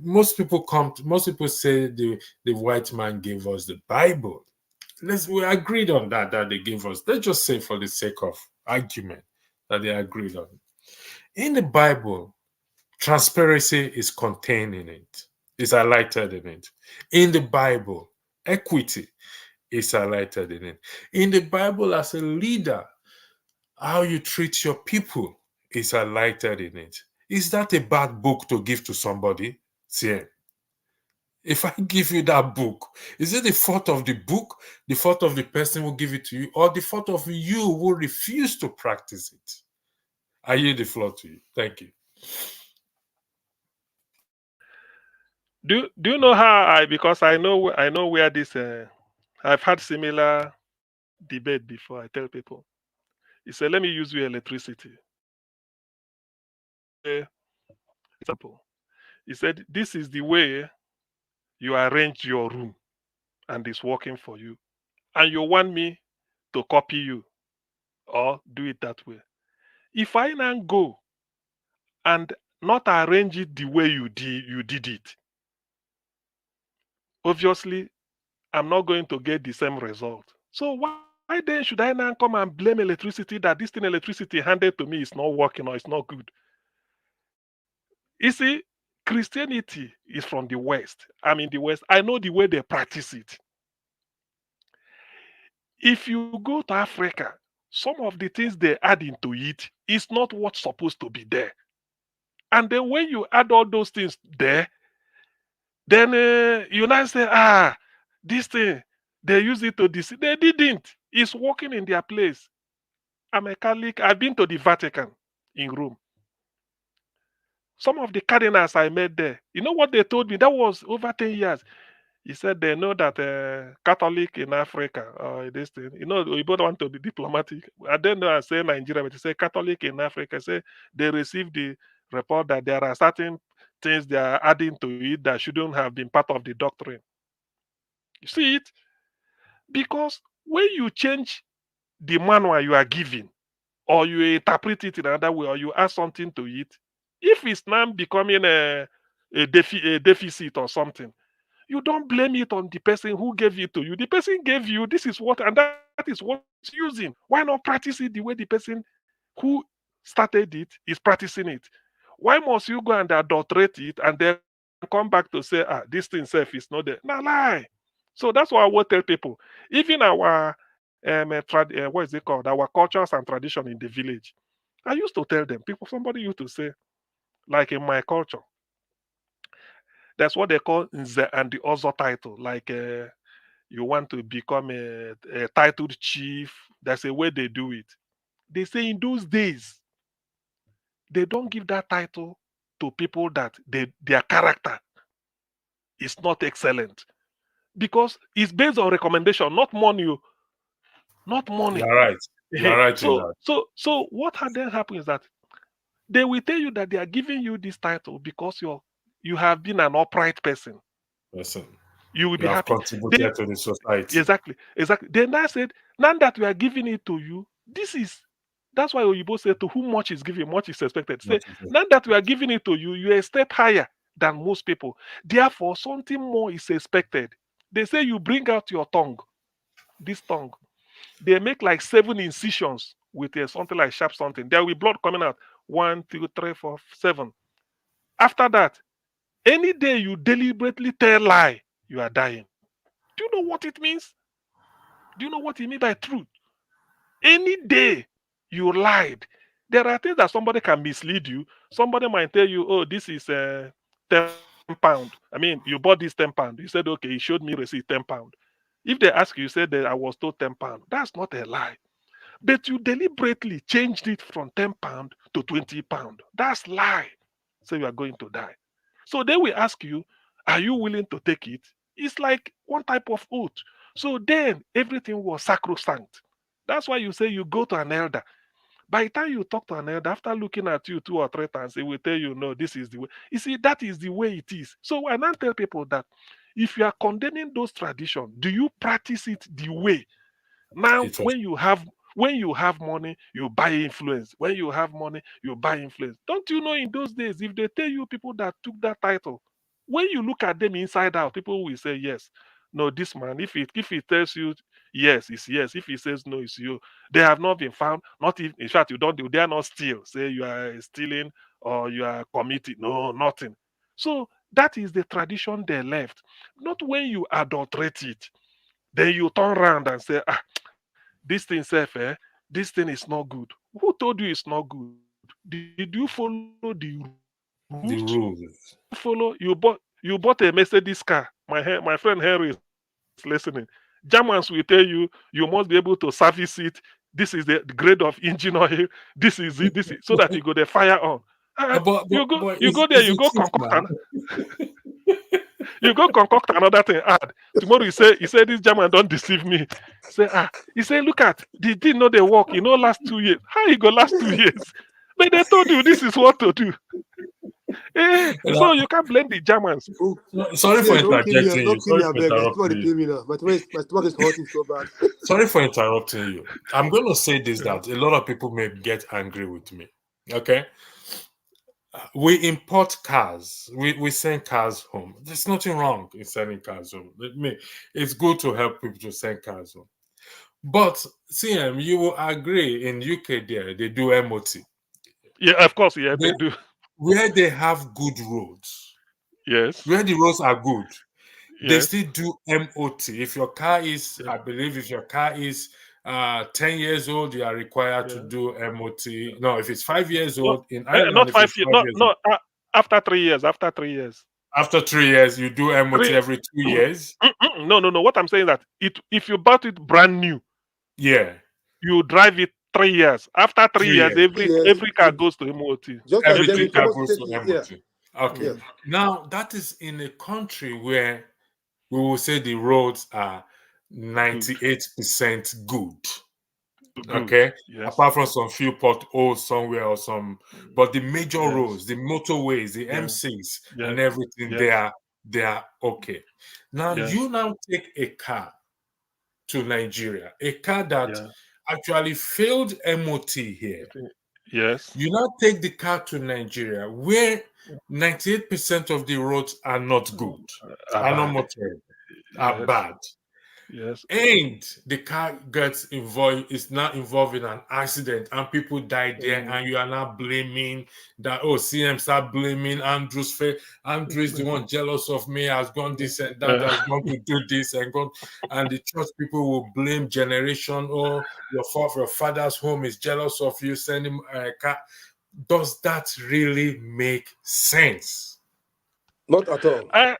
Speaker 1: most people say the white man gave us the Bible. We agreed on that they gave us. Let's just say, for the sake of argument, that they agreed on. In the Bible, transparency is contained in it, is highlighted in it. In the Bible, equity is highlighted in it. In the Bible, as a leader, how you treat your people is highlighted in it. Is that a bad book to give to somebody? See, if I give you that book, is it the fault of the book, the fault of the person who give it to you, or the fault of you who refuse to practice it? I yield the floor to you. Thank you.
Speaker 3: Do you know how because I know where this I've had similar debate before. I tell people, he said, let me use your electricity. Example. He said, this is the way you arrange your room and it's working for you. And you want me to copy you or do it that way. If I now go and not arrange it the way you did it, obviously I'm not going to get the same result. So why then should I now come and blame electricity that this thing electricity handed to me is not working or it's not good? You see, Christianity is from the West. I'm in the West. I know the way they practice it. If you go to Africa, some of the things they add into it is not what's supposed to be there. And then when you add all those things there, then you now say, this thing, they use it to deceive. They didn't. It's working in their place. I'm a Catholic. I've been to the Vatican in Rome. Some of the cardinals I met there, you know what they told me? That was over 10 years. He said they know that Catholic in Africa, this thing, you both want to be diplomatic. I don't know, I say Nigeria, but he say Catholic in Africa, say they received the report that there are certain things they are adding to it that shouldn't have been part of the doctrine. You see it? Because when you change the manual you are giving, or you interpret it in another way, or you add something to it, if it's now becoming a deficit or something, you don't blame it on the person who gave it to you. The person gave you, this is what, and that is what it's using. Why not practice it the way the person who started it is practicing it? Why must you go and adulterate it and then come back to say, this thing self is not there? Nah, lie. So that's why I will tell people, even our what is it called? Our cultures and tradition in the village. I used to tell them, somebody used to say, like in my culture, that's what they call Nze and the other title. Like you want to become a titled chief. That's a way they do it. They say in those days, they don't give that title to people that their character is not excellent. Because it's based on recommendation, not money. Not money.
Speaker 1: You're right. You're right in that.
Speaker 3: So what then happens is that they will tell you that they are giving you this title because you have been an upright person.
Speaker 1: Listen,
Speaker 3: You will be
Speaker 1: you have
Speaker 3: happy.
Speaker 1: contributed to the society.
Speaker 3: Exactly. Then I said, now that we are giving it to you, that's why Oyibo said, to whom much is given, much is expected. Say, now that we are giving it to you, you're a step higher than most people. Therefore, something more is expected. They say you bring out your tongue, this tongue. They make like 7 incisions with something like sharp something. There will be blood coming out. 1, 2, 3, 4, 7. After that, any day you deliberately tell lie, you are dying. Do you know what it means? Do you know what it means by truth? Any day you lied, there are things that somebody can mislead you. Somebody might tell you, oh, this is 10 pound. I mean, you bought this 10 pound. You said, okay, he showed me receipt 10 pound. If they ask you, you said that I was told 10 pound. That's not a lie. But you deliberately changed it from 10 pound to 20 pound. That's lie. So you are going to die. So then we ask you, are you willing to take it? It's like one type of oath. So then everything was sacrosanct. That's why you say you go to an elder. By the time you talk to an elder, after looking at you 2 or 3 times, he will tell you, no, this is the way. You see, that is the way it is. So when I tell people that if you are condemning those traditions, do you practice it the way? Now,
Speaker 1: It was
Speaker 3: when you have money, you buy influence. When you have money, you buy influence. Don't you know in those days, if they tell you people that took that title, when you look at them inside out, people will say yes. No, this man, if he tells you yes, it's yes. If he says no, it's you. They have not been found. Not even, in fact, you don't they are not steal. Say you are stealing or you are committing. No, nothing. So that is the tradition they left. Not when you adulterate it, then you turn around and say, ah, this thing self, this thing is not good. Who told you it's not good? Did you follow the rules? Did you
Speaker 1: the
Speaker 3: follow?
Speaker 1: rules.
Speaker 3: You bought a Mercedes car. My friend Henry is listening. Germans will tell you must be able to service it. This is the grade of engine oil. This is so that you go the fire on. You go there, you
Speaker 1: It's
Speaker 3: go
Speaker 1: the truth
Speaker 3: concoct
Speaker 1: now.
Speaker 3: you go concoct another thing. Add tomorrow. You say this German don't deceive me. Say you say look at the thing no they work. Last 2 years. How you go last 2 years? But they told you this is what to do. So you can't blame the Germans.
Speaker 2: Oh,
Speaker 1: Sorry for
Speaker 2: see,
Speaker 1: interjecting you.
Speaker 2: don't kill me,
Speaker 1: Sorry
Speaker 2: I
Speaker 1: for
Speaker 2: beg. My stomach
Speaker 1: interrupting
Speaker 2: dey
Speaker 1: you.
Speaker 2: pain me now. My stomach is hurting so bad.
Speaker 1: Sorry for interrupting you. I'm going to say this
Speaker 3: Yeah.
Speaker 1: that a lot of people may get angry with me. Okay. We import cars. We send cars home. There's nothing wrong in sending cars home. It's good to help people to send cars home. But CM, you will agree in UK there they do MOT.
Speaker 3: Yeah, of course, yeah,
Speaker 1: They,
Speaker 3: they do.
Speaker 1: where they have good roads,
Speaker 3: Yes,
Speaker 1: where the roads are good, they
Speaker 3: yes,
Speaker 1: still do MOT. If your car is,
Speaker 3: yeah,
Speaker 1: I believe, if your car is 10 years old, you are required to
Speaker 3: yeah.
Speaker 1: do MOT. No, if it's 5 years
Speaker 3: No,
Speaker 1: old in Ireland,
Speaker 3: not
Speaker 1: if it's
Speaker 3: 5 years.
Speaker 1: 5 years old,
Speaker 3: After 3 years. After 3 years.
Speaker 1: after 3 years, you do MOT
Speaker 3: Three.
Speaker 1: every 2 years.
Speaker 3: No, no, no. What I'm saying is that if you bought it brand new,
Speaker 1: Yeah,
Speaker 3: you drive it 3 years. After three
Speaker 1: three
Speaker 3: years,
Speaker 1: years.
Speaker 2: Yes,
Speaker 3: every car goes to MOT.
Speaker 2: just like
Speaker 3: Everything
Speaker 1: Everything
Speaker 2: Germany,
Speaker 1: car
Speaker 3: goes.
Speaker 2: someone
Speaker 1: goes
Speaker 2: said,
Speaker 1: to
Speaker 2: yeah,
Speaker 1: MOT. Okay.
Speaker 2: yeah.
Speaker 3: Mm,
Speaker 1: Now, that is in a country where we will say the roads are
Speaker 3: good,
Speaker 1: 98% good.
Speaker 3: good.
Speaker 1: Okay,
Speaker 3: Yes.
Speaker 1: apart from some few potholes somewhere or some, but the major
Speaker 3: Yes.
Speaker 1: roads, the motorways, the
Speaker 3: Yeah.
Speaker 1: M6 and
Speaker 3: Yes.
Speaker 1: everything,
Speaker 3: Yes.
Speaker 1: they are okay. Now
Speaker 3: Yes.
Speaker 1: you now take a car to Nigeria, a car that
Speaker 3: Yeah.
Speaker 1: actually failed MOT here.
Speaker 3: Yes.
Speaker 1: You now take the car to Nigeria where 98% of the roads are not good, are not
Speaker 3: Bad.
Speaker 1: motorable, are
Speaker 3: Yes.
Speaker 1: bad,
Speaker 3: Yes.
Speaker 1: and the car gets involved, is now involved in an accident and people die there,
Speaker 3: Mm.
Speaker 1: and you are now blaming that, oh, CM start blaming Andrew's face. Andrew is the one jealous of me, has gone this and that,
Speaker 3: Uh,
Speaker 1: has gone to do this and gone, and the church people will blame generation, oh, your father's home is jealous of you sending a car. Does that really make sense?
Speaker 2: Not at all.
Speaker 3: I,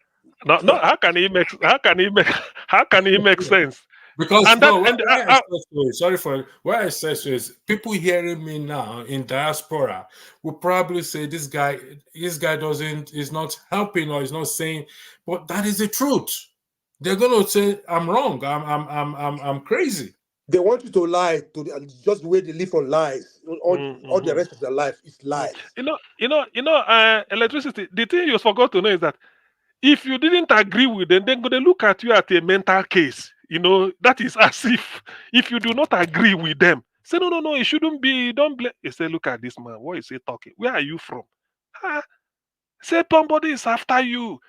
Speaker 3: no, no. How can he make? How can he make? How can he make sense?
Speaker 1: Because
Speaker 3: And that
Speaker 1: no,
Speaker 3: and
Speaker 1: why I say so is, sorry for why I say so is people hearing me now in diaspora will probably say this guy doesn't is not helping or is not saying, but that is the truth. They're gonna say I'm wrong. I'm crazy.
Speaker 2: They want you to lie to just the way they live on lies. All the
Speaker 3: mm-hmm.
Speaker 2: rest of their life is lies.
Speaker 3: Electricity. The thing you forgot to know is that if you didn't agree with them, they're going to look at you at a mental case. That is as if you do not agree with them, say, no, no, no, it shouldn't be. Don't blame. You say, look at this man. What is he talking? Where are you from? Ah, say, somebody is after you.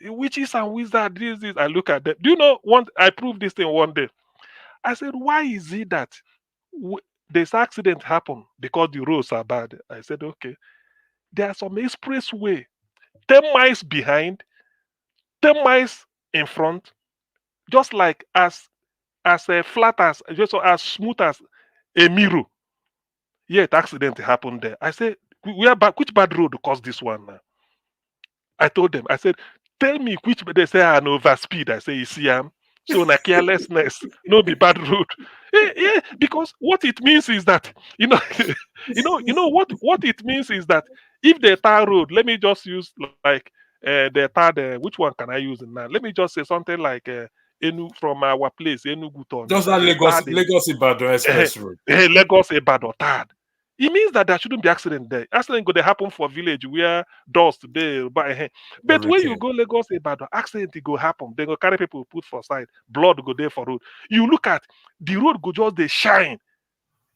Speaker 3: Witches and wizards, this. I look at them. Do you know, I proved this thing one day. I said, why is it that this accident happened because the roads are bad? I said, okay. There are some expressway 10 miles behind, 10 miles in front, just like as flat as just as smooth as a mirror. Yet accident happened there. I said, which bad road caused this one now? I told them, I said, tell me which, they say I over speed. I say, you see, so na carelessness, no be bad road. Yeah, because what it means is that, what it means is that if the tar road, let me just use like the tar, which one can I use now? Let me just say something like from our place, Enugu to
Speaker 1: Just
Speaker 3: Onitsha,
Speaker 1: that
Speaker 3: the tar,
Speaker 1: Lagos Ibadan Express Road.
Speaker 3: Lagos Ibadan tad. It means that there shouldn't be accident there. Accident go dey happen for village where dust dey but when you
Speaker 1: Everything.
Speaker 3: go Lagos Ibadan, accident e go happen. They go carry people put for side, blood go there for road. You look at the road go just dey shine.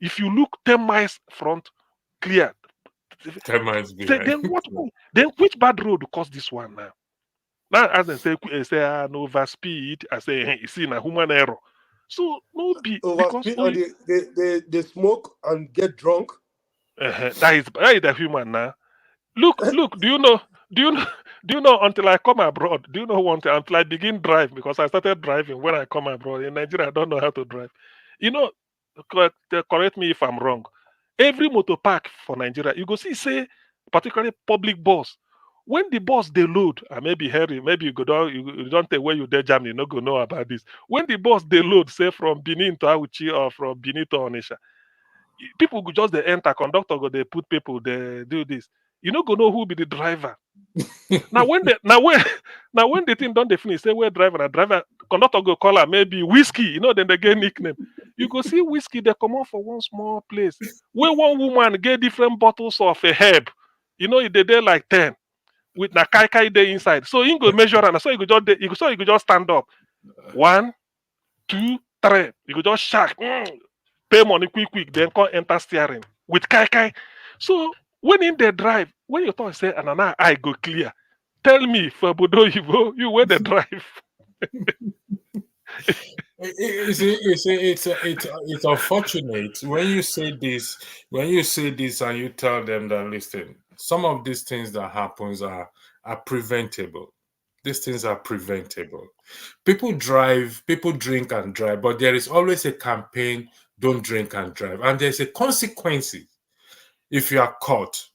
Speaker 3: If you look 10 miles front, clear.
Speaker 1: 10 miles
Speaker 3: Say,
Speaker 1: behind.
Speaker 3: then what? Then which bad road cause this one now? Now as they say no overspeed. I say you see na human error. So no be because
Speaker 2: Overspeed and they smoke and get drunk.
Speaker 3: that is the human now. Look, do you know? Do you know? Do you know until I come abroad? Do you know one thing? Until I begin drive, because I started driving when I come abroad. In Nigeria, I don't know how to drive. You know, correct me if I'm wrong. Every motor park for Nigeria, you go see, say, particularly public bus. When the bus they load, maybe Harry, maybe you don't tell where you there jam, you no go know about this. When the bus they load, say from Benin to Auchi or from Benin to Onisha, people go just they enter, conductor go they put people, they do this. You no go know who be the driver. Now when the now when now when the thing done they finish, say where driver, conductor go call her maybe whiskey, then they get nickname. You go see whiskey, they come out for one small place where one woman get different bottles of a herb. They there like 10 with na kai there inside. So you go measure and so you go just stand up. 1, 2, 3. You go just shark. Pay money quick, then come enter steering with kai. So when in the drive, when you talk say, and now I go clear. Tell me, for Bodo you where the drive.
Speaker 1: It's unfortunate when you say this and you tell them that, listen, some of these things that happens are preventable. These things are preventable. People drink and drive, but there is always a campaign, don't drink and drive. And there's a consequence if you are caught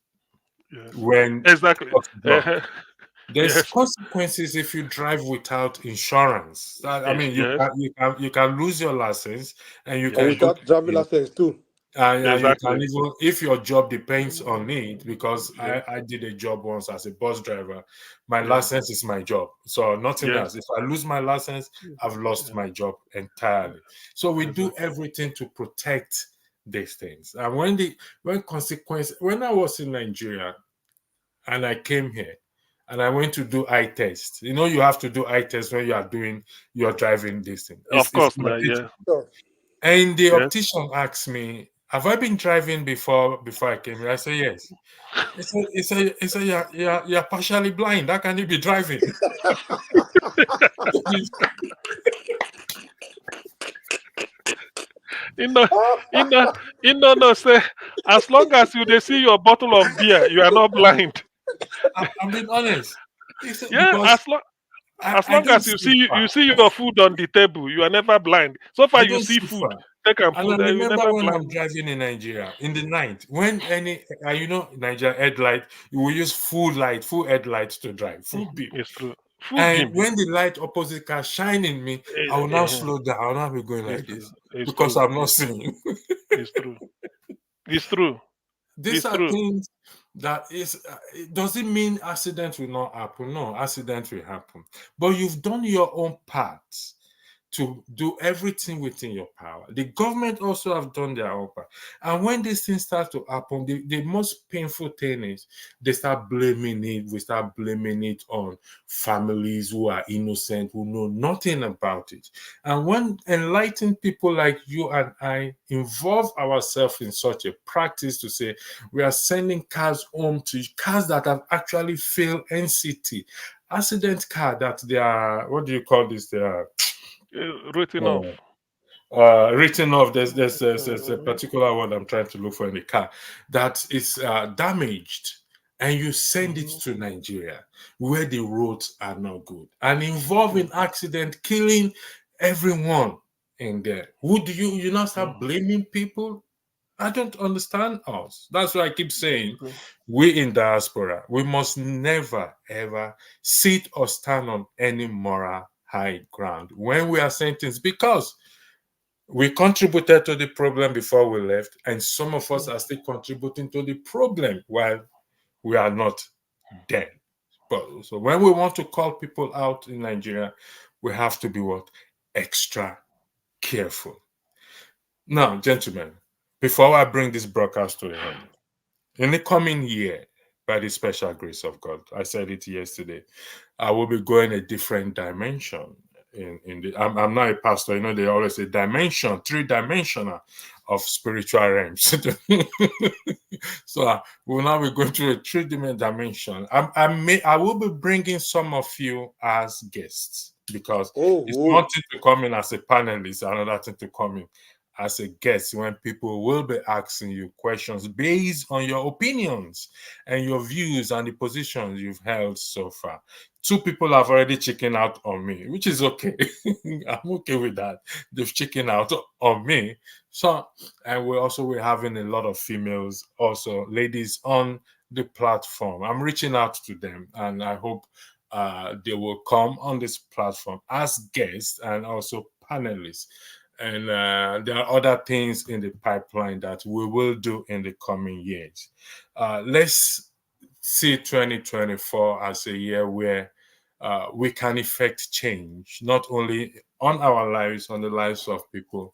Speaker 3: Yes,
Speaker 1: when
Speaker 3: exactly.
Speaker 1: caught drunk. There's
Speaker 3: Yes,
Speaker 1: consequences if you drive without insurance. I mean,
Speaker 3: yes,
Speaker 1: you can lose your license, and you
Speaker 2: And
Speaker 1: can
Speaker 3: yes,
Speaker 1: go to
Speaker 2: without driving
Speaker 1: jail.
Speaker 2: license too.
Speaker 1: And you can
Speaker 3: exactly.
Speaker 1: even, if your job depends on it, because
Speaker 3: Yes,
Speaker 1: I did a job once as a bus driver. My
Speaker 3: yes,
Speaker 1: license is my job, so nothing
Speaker 3: yes,
Speaker 1: else. If I lose my license, I've lost
Speaker 3: yes,
Speaker 1: my job entirely. So we do
Speaker 3: exactly.
Speaker 1: everything to protect these things. And when I was in Nigeria and I came here and I went to do eye test. You have to do eye test when you are doing your driving this thing.
Speaker 3: Of
Speaker 1: It's
Speaker 3: course, now,
Speaker 1: mandatory.
Speaker 3: yeah,
Speaker 2: Sure.
Speaker 1: And the
Speaker 3: yes.
Speaker 1: optician asked me, "Have I been driving before I came here?" I said, "Yes." He said, you're partially blind. How can you be driving?
Speaker 3: You know, you know, no, say, as long as you they see your bottle of beer, you are not blind.
Speaker 1: I'm being honest. He said,
Speaker 3: Yeah,
Speaker 1: because
Speaker 3: as
Speaker 1: I
Speaker 3: long
Speaker 1: don't
Speaker 3: as
Speaker 1: see
Speaker 3: you
Speaker 1: far.
Speaker 3: see your food on the table, you are never blind. So far,
Speaker 1: I
Speaker 3: you
Speaker 1: don't
Speaker 3: see
Speaker 1: see
Speaker 3: food,
Speaker 1: far.
Speaker 3: take and
Speaker 1: And I
Speaker 3: put there, you
Speaker 1: remember
Speaker 3: never
Speaker 1: when
Speaker 3: blind.
Speaker 1: I'm driving in Nigeria in the night, when Nigeria headlight, you will use full headlights to drive, full beam.
Speaker 3: It's true. Full
Speaker 1: And
Speaker 3: beam.
Speaker 1: when the light opposite car shining me, I will now slow down. I will not be going
Speaker 3: It's
Speaker 1: like
Speaker 3: true.
Speaker 1: this
Speaker 3: It's
Speaker 1: because
Speaker 3: true.
Speaker 1: I'm not
Speaker 3: It's true.
Speaker 1: seeing.
Speaker 3: It's true. It's true.
Speaker 1: These
Speaker 3: It's
Speaker 1: are
Speaker 3: true.
Speaker 1: things that does it mean accident will not happen? No, accident will happen. But you've done your own part to do everything within your power. The government also have done their own part. And when these things start to happen, the most painful thing is they start blaming it. We start blaming it on families who are innocent, who know nothing about it. And when enlightened people like you and I involve ourselves in such a practice to say we are sending cars home to cars that have actually failed NCT, accident car that they are, what do you call this? They are
Speaker 3: Written off.
Speaker 1: uh, written off. There's a particular word I'm trying to look for in the car that is damaged, and you send it to Nigeria where the roads are not good and involving accident, killing everyone in there. Who do you now start blaming people? I don't understand us. That's why I keep saying we in diaspora, we must never ever sit or stand on any moral high ground when we are saying things, because we contributed to the problem before we left, and some of us are still contributing to the problem while we are not dead. But so when we want to call people out in Nigeria, we have to be what? Extra careful. Now, gentlemen, before I bring this broadcast to the end, in the coming year, by the special grace of God, I said it yesterday, I will be going a different dimension. I'm not a pastor, they always say dimension, three-dimensional of spiritual realms. So we'll now be going through a three-dimension. I will be bringing some of you as guests, because it's one thing to come in as a panelist, another thing to come in as a guest, when people will be asking you questions based on your opinions and your views and the positions you've held so far. Two people have already chickened out on me, which is okay. I'm okay with that. They've chickened out on me. So, and we're having a lot of females, also ladies on the platform. I'm reaching out to them, and I hope they will come on this platform as guests and also panelists. And there are other things in the pipeline that we will do in the coming years. Let's see 2024 as a year where we can effect change, not only on our lives, on the lives of people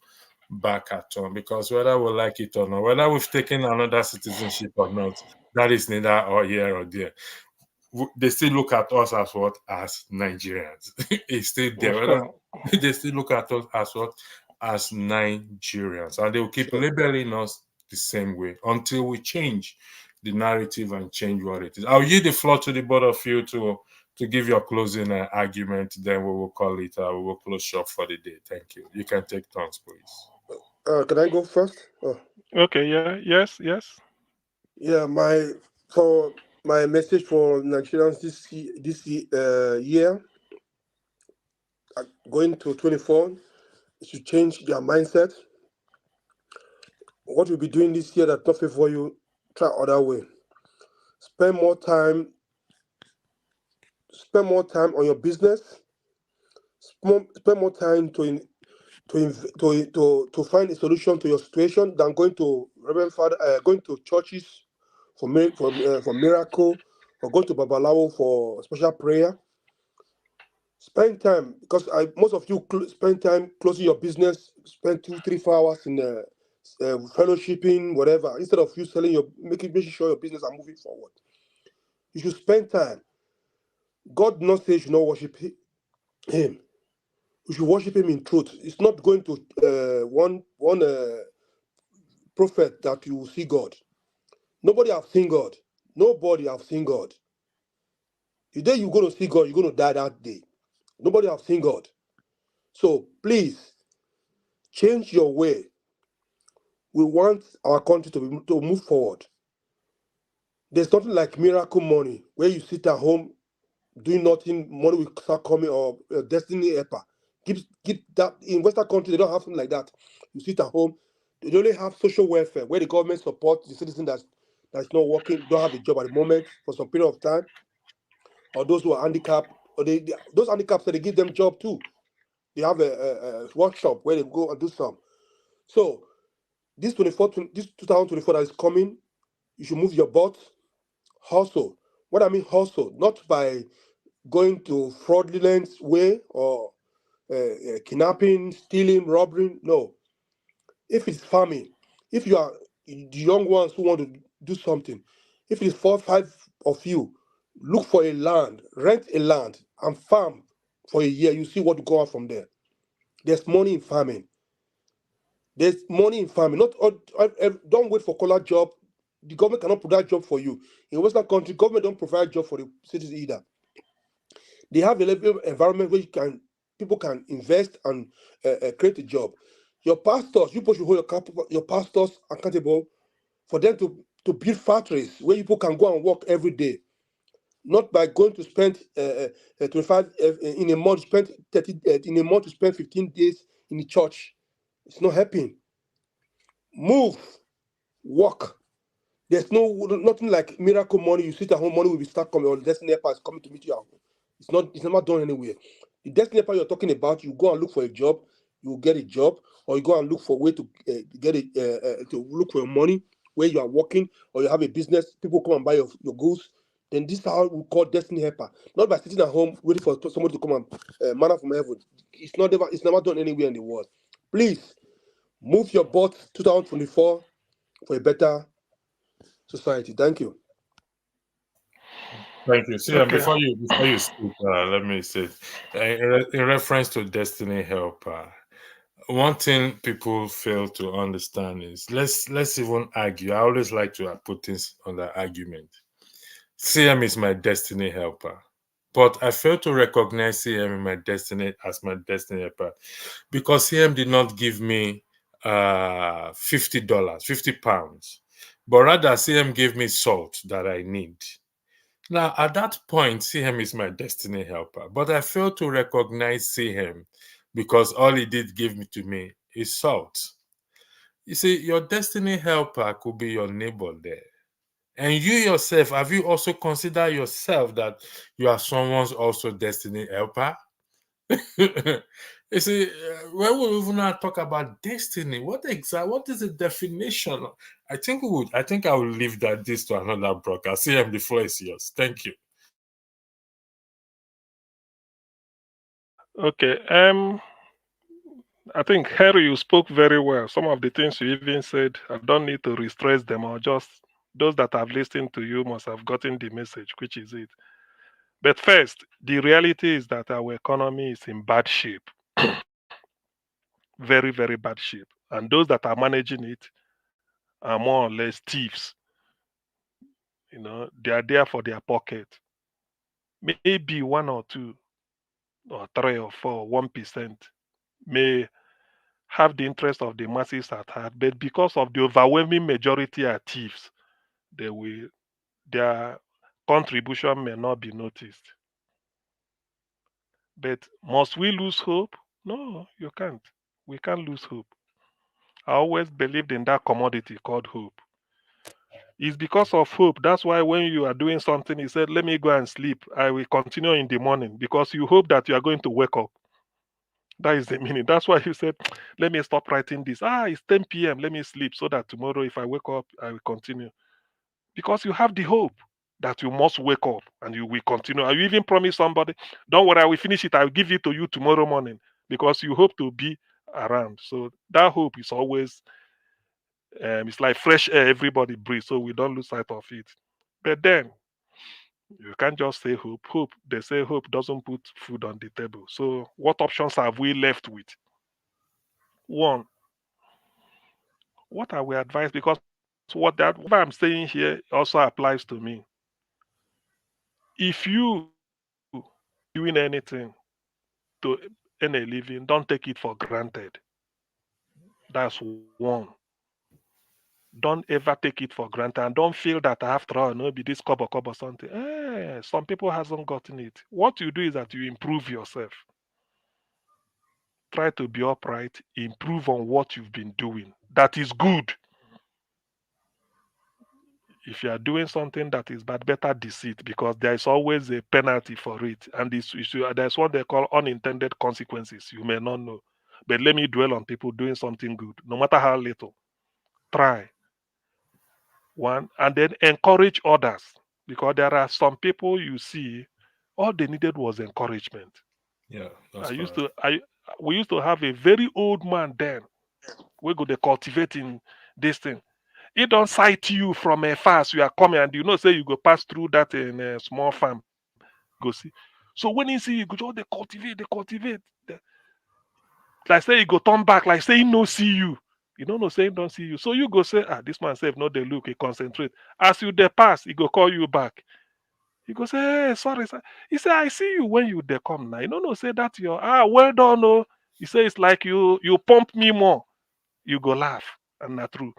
Speaker 1: back at home. Because whether we like it or not, whether we've taken another citizenship or not, that is neither or here or there. They still look at us as what? As Nigerians. It's still there. Whether they still look at us as what? As Nigerians. And they will keep labeling us the same way until we change the narrative and change what it is. I'll yield the floor to the both of you to give your closing argument. Then we will call it, we will close shop for the day. Thank you. You can take turns, please.
Speaker 2: Can I go first?
Speaker 3: Okay, yeah, yes.
Speaker 2: Yeah, my message for Nigerians this year, going to 24, is to change their mindset. What you'll be doing this year that not favor you, try other way. Spend more time on your business. Spend more time to find a solution to your situation than going to Reverend Father, going to churches for miracle, or going to Babalawo for special prayer. Spend time, because most of you spend time closing your business. Spend 2, 3, 4 hours in fellowshipping, whatever, instead of you making sure your business are moving forward. You should spend time. God not say you should not worship Him. You should worship Him in truth. It's not going to one prophet that you will see God. Nobody have seen God. Nobody have seen God. The day you're going to see God, you're going to die that day. Nobody have seen God. So please, change your way. We want our country to move forward. There's nothing like miracle money, where you sit at home doing nothing, money will start coming, or destiny helper. Keep that. In Western countries, they don't have something like that. You sit at home. They only have social welfare, where the government supports the citizen that's not working, don't have a job at the moment for some period of time, or those who are handicapped, or those handicaps, they give them job too. They have a workshop where they go and do some. So this 2024 that is coming, you should move your butt, hustle. What I mean hustle, not by going to fraudulent way, or kidnapping, stealing, robbery. No. If it's farming, if you are the young ones who want to do something, if it's 4 or 5 of you, look for a land, rent a land, and farm for a year. You see what will go out from there. There's money in farming. There's money in farming. Don't wait for collar job. The government cannot provide job for you. In Western country, government don't provide job for the citizens either. They have a level environment where people can invest and create a job. Your pastors, you should hold your pastors accountable for them to build factories where people can go and work every day, not by going to spend 25 in a month, spend 30 in a month to spend 15 days in the church. It's not helping. Move. Work. There's nothing like miracle money. You sit at home, money will be start coming, or the destiny helper is coming to meet you at home. It's never done anywhere. The destiny helper you're talking about, you go and look for a job, you will get a job, or you go and look for a way to get it to look for your money where you are working, or you have a business, people come and buy your goods. Then this is how we call destiny helper. Not by sitting at home waiting for somebody to come and manna from heaven. It's never done anywhere in the world. Please move your butt 2024 for a better society. Thank you.
Speaker 1: Thank you. See,
Speaker 3: Okay.
Speaker 1: before you speak, let me say, in reference to Destiny Helper, one thing people fail to understand is let's even argue. I always like to put things on the argument. CM is my Destiny Helper, but I fail to recognize CM in my destiny as my Destiny Helper because CM did not give me $50, £50, but rather CM gave me salt that I need. Now, at that point, CM is my destiny helper, but I fail to recognize CM because all he did give me to me is salt. You see, your destiny helper could be your neighbor there. And you yourself, have you also considered yourself that you are someone's also destiny helper? You see, when we even now talk about destiny, what is the definition? I think I will leave this to another broadcast. CM, the floor is yours. Thank you.
Speaker 3: Okay. I think Harry, you spoke very well. Some of the things you even said, I don't need to restress them, or just those that have listened to you must have gotten the message, which is it. But first, the reality is that our economy is in bad shape, very, very bad shape. And those that are managing it are more or less thieves. They are there for their pocket. Maybe one or two, or three or four, 1% may have the interest of the masses at heart, but because of the overwhelming majority are thieves, their contribution may not be noticed. But must we lose hope? No, you can't. We can't lose hope. I always believed in that commodity called hope. It's because of hope. That's why when you are doing something, you said, let me go and sleep. I will continue in the morning because you hope that you are going to wake up. That is the meaning. That's why you said, let me stop writing this. It's 10 p.m. Let me sleep so that tomorrow, if I wake up, I will continue. Because you have the hope that you must wake up and you will continue. And you even promise somebody, don't worry, I will finish it. I will give it to you tomorrow morning because you hope to be around. So that hope is always, it's like fresh air everybody breathes. So we don't lose sight of it. But then you can't just say hope. Hope, they say hope doesn't put food on the table. So what options have we left with? One, what are we advised? Because what I'm saying here also applies to me. If you doing anything to earn a living, don't take it for granted. That's one. Don't ever take it for granted, and don't feel that after all, maybe this cover something. Some people hasn't gotten it. What you do is that you improve yourself. Try to be upright, improve on what you've been doing. That is good. If you are doing something that is bad, better deceit because there is always a penalty for it. And there's what they call unintended consequences. You may not know. But let me dwell on people doing something good, no matter how little. Try one and then encourage others because there are some people you see, all they needed was encouragement.
Speaker 1: Yeah,
Speaker 3: I
Speaker 1: that's
Speaker 3: used
Speaker 1: correct.
Speaker 3: to, I we used to have a very old man then. We go to cultivating this thing. He don't sight you from a fast. You are coming, and say you go pass through that in a small farm. Go see. So when he see you, go just they cultivate. Like say you go turn back, like say he no see you. You don't know say he don't see you. So you go say, this man self no they look, he concentrate. As you dey pass, he go call you back. He go say, hey, sorry, sir. He say, I see you when you dey come now. You don't know say that your well done, oh. He say it's like you pump me more. You go laugh, and not true.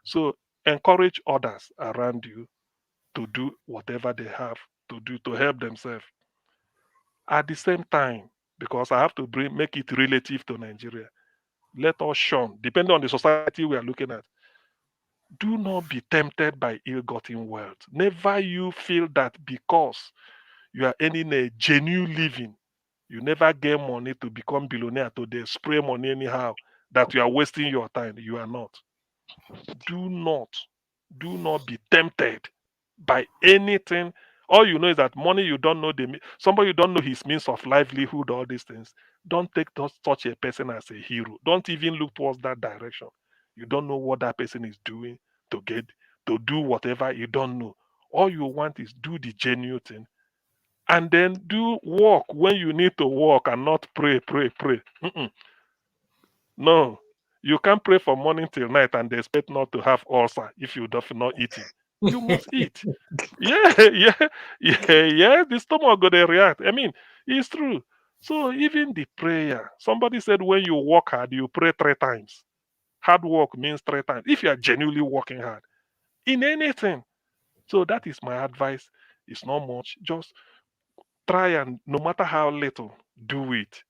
Speaker 3: So encourage others around you to do whatever they have to do to help themselves. At the same time, because I have to make it relative to Nigeria, let us shun, depending on the society we are looking at, Do not be tempted by ill-gotten wealth. Never you feel that because you are earning a genuine living, you never get money to become billionaire to they spray money anyhow, that you are wasting your time. You are not. Do not, do not be tempted by anything. All you know is that money you don't know somebody you don't know his means of livelihood, all these things. Don't take such a person as a hero. Don't even look towards that direction. You don't know what that person is doing to get to do whatever you don't know. All you want is do the genuine thing and then do work when you need to work and not pray, pray, pray. Mm-mm. No, you can't pray from morning till night and expect not to have ulcer if you don't not eating. You must eat. Yeah, yeah, yeah. The stomach gonna react. I mean, it's true. So even the prayer, somebody said when you work hard, you pray 3 times. Hard work means 3 times. If you are genuinely working hard in anything. So that is my advice. It's not much. Just try and no matter how little, do it.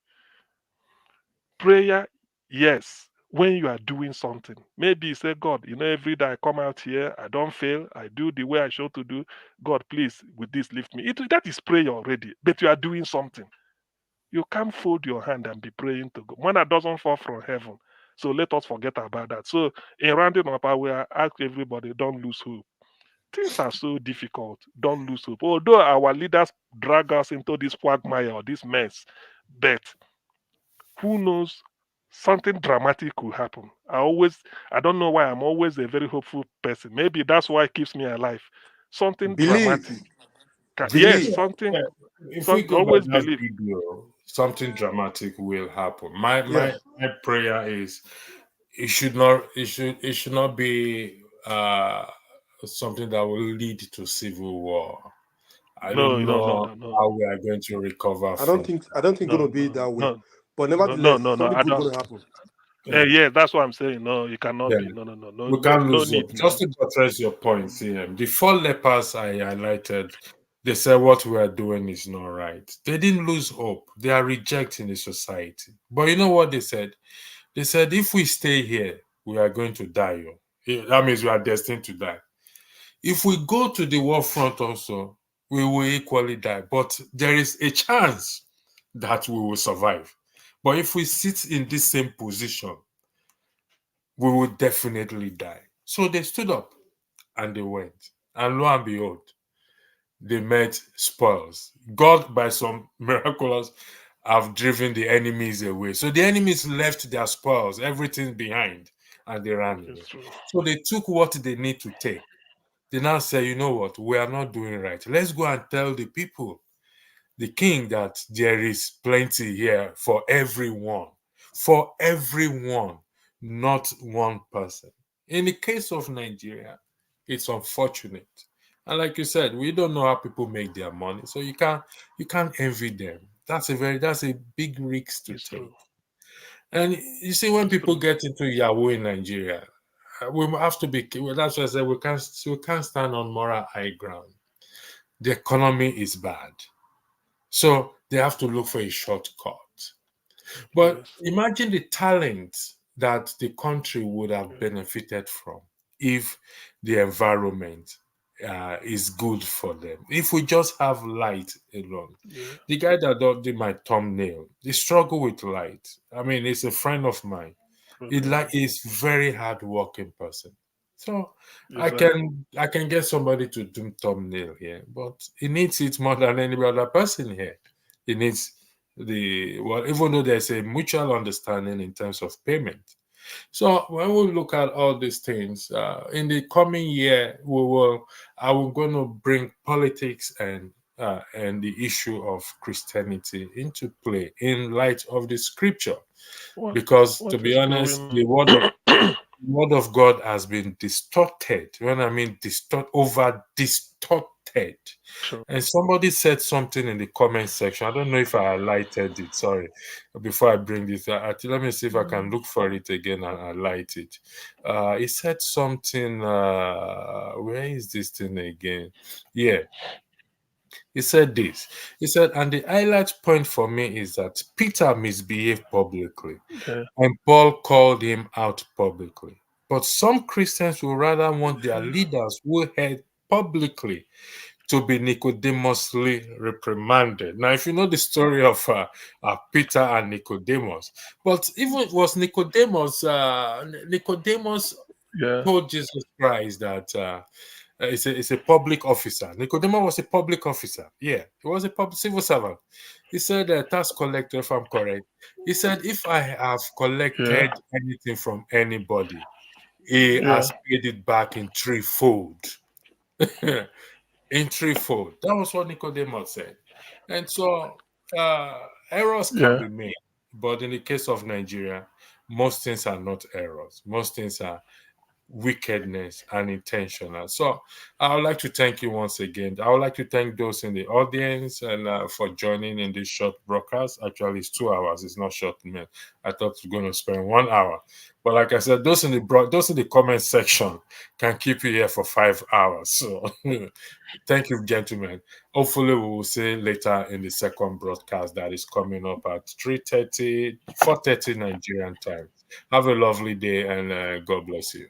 Speaker 3: Prayer, yes, when you are doing something. Maybe you say, God, every day I come out here, I don't fail, I do the way I should to do. God, please, with this, lift me. That is prayer already, but you are doing something. You can't fold your hand and be praying to God. Manna doesn't fall from heaven. So let us forget about that. So in rounding up, I will ask everybody, don't lose hope. Things are so difficult. Don't lose hope. Although our leaders drag us into this quagmire or this mess, but who knows, something dramatic could happen. I don't know why I'm always a very hopeful person. Maybe that's why it keeps me alive. Something
Speaker 2: Believe.
Speaker 3: dramatic. Yes,
Speaker 2: Believe.
Speaker 3: something,
Speaker 1: Yeah, if we
Speaker 3: some
Speaker 1: go by
Speaker 3: always
Speaker 1: that
Speaker 3: believe.
Speaker 1: video, something dramatic will happen. My
Speaker 2: Yeah.
Speaker 1: my my prayer is it should not be something that will lead to civil war. I
Speaker 3: No,
Speaker 1: don't
Speaker 3: no, no,
Speaker 1: know
Speaker 3: no, no,
Speaker 1: how we are going to recover from.
Speaker 2: I don't think
Speaker 3: no,
Speaker 2: gonna be
Speaker 3: no,
Speaker 2: that way.
Speaker 3: no,
Speaker 2: But
Speaker 3: no, no,
Speaker 2: nevertheless,
Speaker 3: no, no.
Speaker 2: something
Speaker 3: I
Speaker 2: good
Speaker 3: don't.
Speaker 2: gonna happen.
Speaker 1: Yeah,
Speaker 3: Yeah, that's what I'm saying. No, it cannot
Speaker 1: yeah.
Speaker 3: be. No, no, no, no,
Speaker 1: We
Speaker 3: no,
Speaker 1: can't
Speaker 3: no
Speaker 1: lose
Speaker 3: need,
Speaker 1: hope. Just
Speaker 3: man.
Speaker 1: to buttress your point, CM, the 4 lepers I highlighted, they said what we are doing is not right. They didn't lose hope. They are rejecting the society. But you know what they said? They said if we stay here, we are going to die. That means we are destined to die. If we go to the war front also, we will equally die. But there is a chance that we will survive. But if we sit in this same position, we will definitely die. So they stood up and they went. And lo and behold, they met spoils. God, by some miraculous, have driven the enemies away. So the enemies left their spoils, everything behind, and they ran
Speaker 3: It's
Speaker 1: away.
Speaker 3: true.
Speaker 1: So they took what they need to take. They now say, you know what, we are not doing right. Let's go and tell the people, the king, that there is plenty here for everyone, not one person. In the case of Nigeria, it's unfortunate. And like you said, we don't know how people make their money, so you can't envy them. That's a big risk to
Speaker 3: It's
Speaker 1: take.
Speaker 3: true.
Speaker 1: And you see, when
Speaker 3: It's
Speaker 1: people
Speaker 3: true.
Speaker 1: get into Yahoo in Nigeria, we have to be. Well, that's why I said we can't stand on moral high ground. The economy is bad, so they have to look for a shortcut. But
Speaker 3: Yes.
Speaker 1: imagine the talent that the country would have
Speaker 3: Yeah.
Speaker 1: benefited from if the environment is good for them. If we just have light alone.
Speaker 3: Yeah.
Speaker 1: The guy that did my thumbnail, the struggle with light. I mean, he's a friend of mine. He
Speaker 3: Okay.
Speaker 1: like is very hard working person. So I
Speaker 3: Exactly.
Speaker 1: can I can get somebody to do thumbnail here, but he needs it more than any other person here. He needs even though there's a mutual understanding in terms of payment. So when we look at all these things in the coming year, I will going to bring politics and the issue of Christianity into play in light of the scripture,
Speaker 3: What
Speaker 1: because to
Speaker 3: what
Speaker 1: be
Speaker 3: is
Speaker 1: honest,
Speaker 3: going
Speaker 1: the word of God has been distorted. When I mean over distorted.
Speaker 3: on?
Speaker 1: And somebody said something in the comment section. I don't know if I highlighted it. Sorry. Before I bring this, let me see if I can look for it again and highlight it. He said something. Where is this thing again? Yeah. He said this. He said, and the highlight point for me is that Peter misbehaved publicly
Speaker 3: Yeah.
Speaker 1: and Paul called him out publicly. But some Christians will rather want their leaders who head publicly to be Nicodemously reprimanded. Now, if you know the story of Peter and Nicodemus, but even it was Nicodemus, Nicodemus
Speaker 3: Yeah.
Speaker 1: told Jesus Christ that it's a public officer. Nicodemus was a public officer. Yeah, he was a public civil servant. He said, tax collector, if I'm correct. He said, if I have
Speaker 3: Yeah.
Speaker 1: collected anything from anybody, he
Speaker 3: Yeah.
Speaker 1: has paid it back in threefold. In threefold. That was what Nicodemus said. And so errors can
Speaker 3: Yeah.
Speaker 1: be made. But in the case of Nigeria, most things are not errors. Most things are wickedness and intentional. So I would like to thank you once again. I would like to thank those in the audience and for joining in this short broadcast. Actually, it's 2 hours. It's not short, man. I thought we are going to spend 1 hour, but like I said, those in the comment section can keep you here for 5 hours. So thank you, gentlemen. Hopefully, we will see later in the second broadcast that is coming up at 3:30, 4:30 Nigerian time. Have a lovely day and God bless you.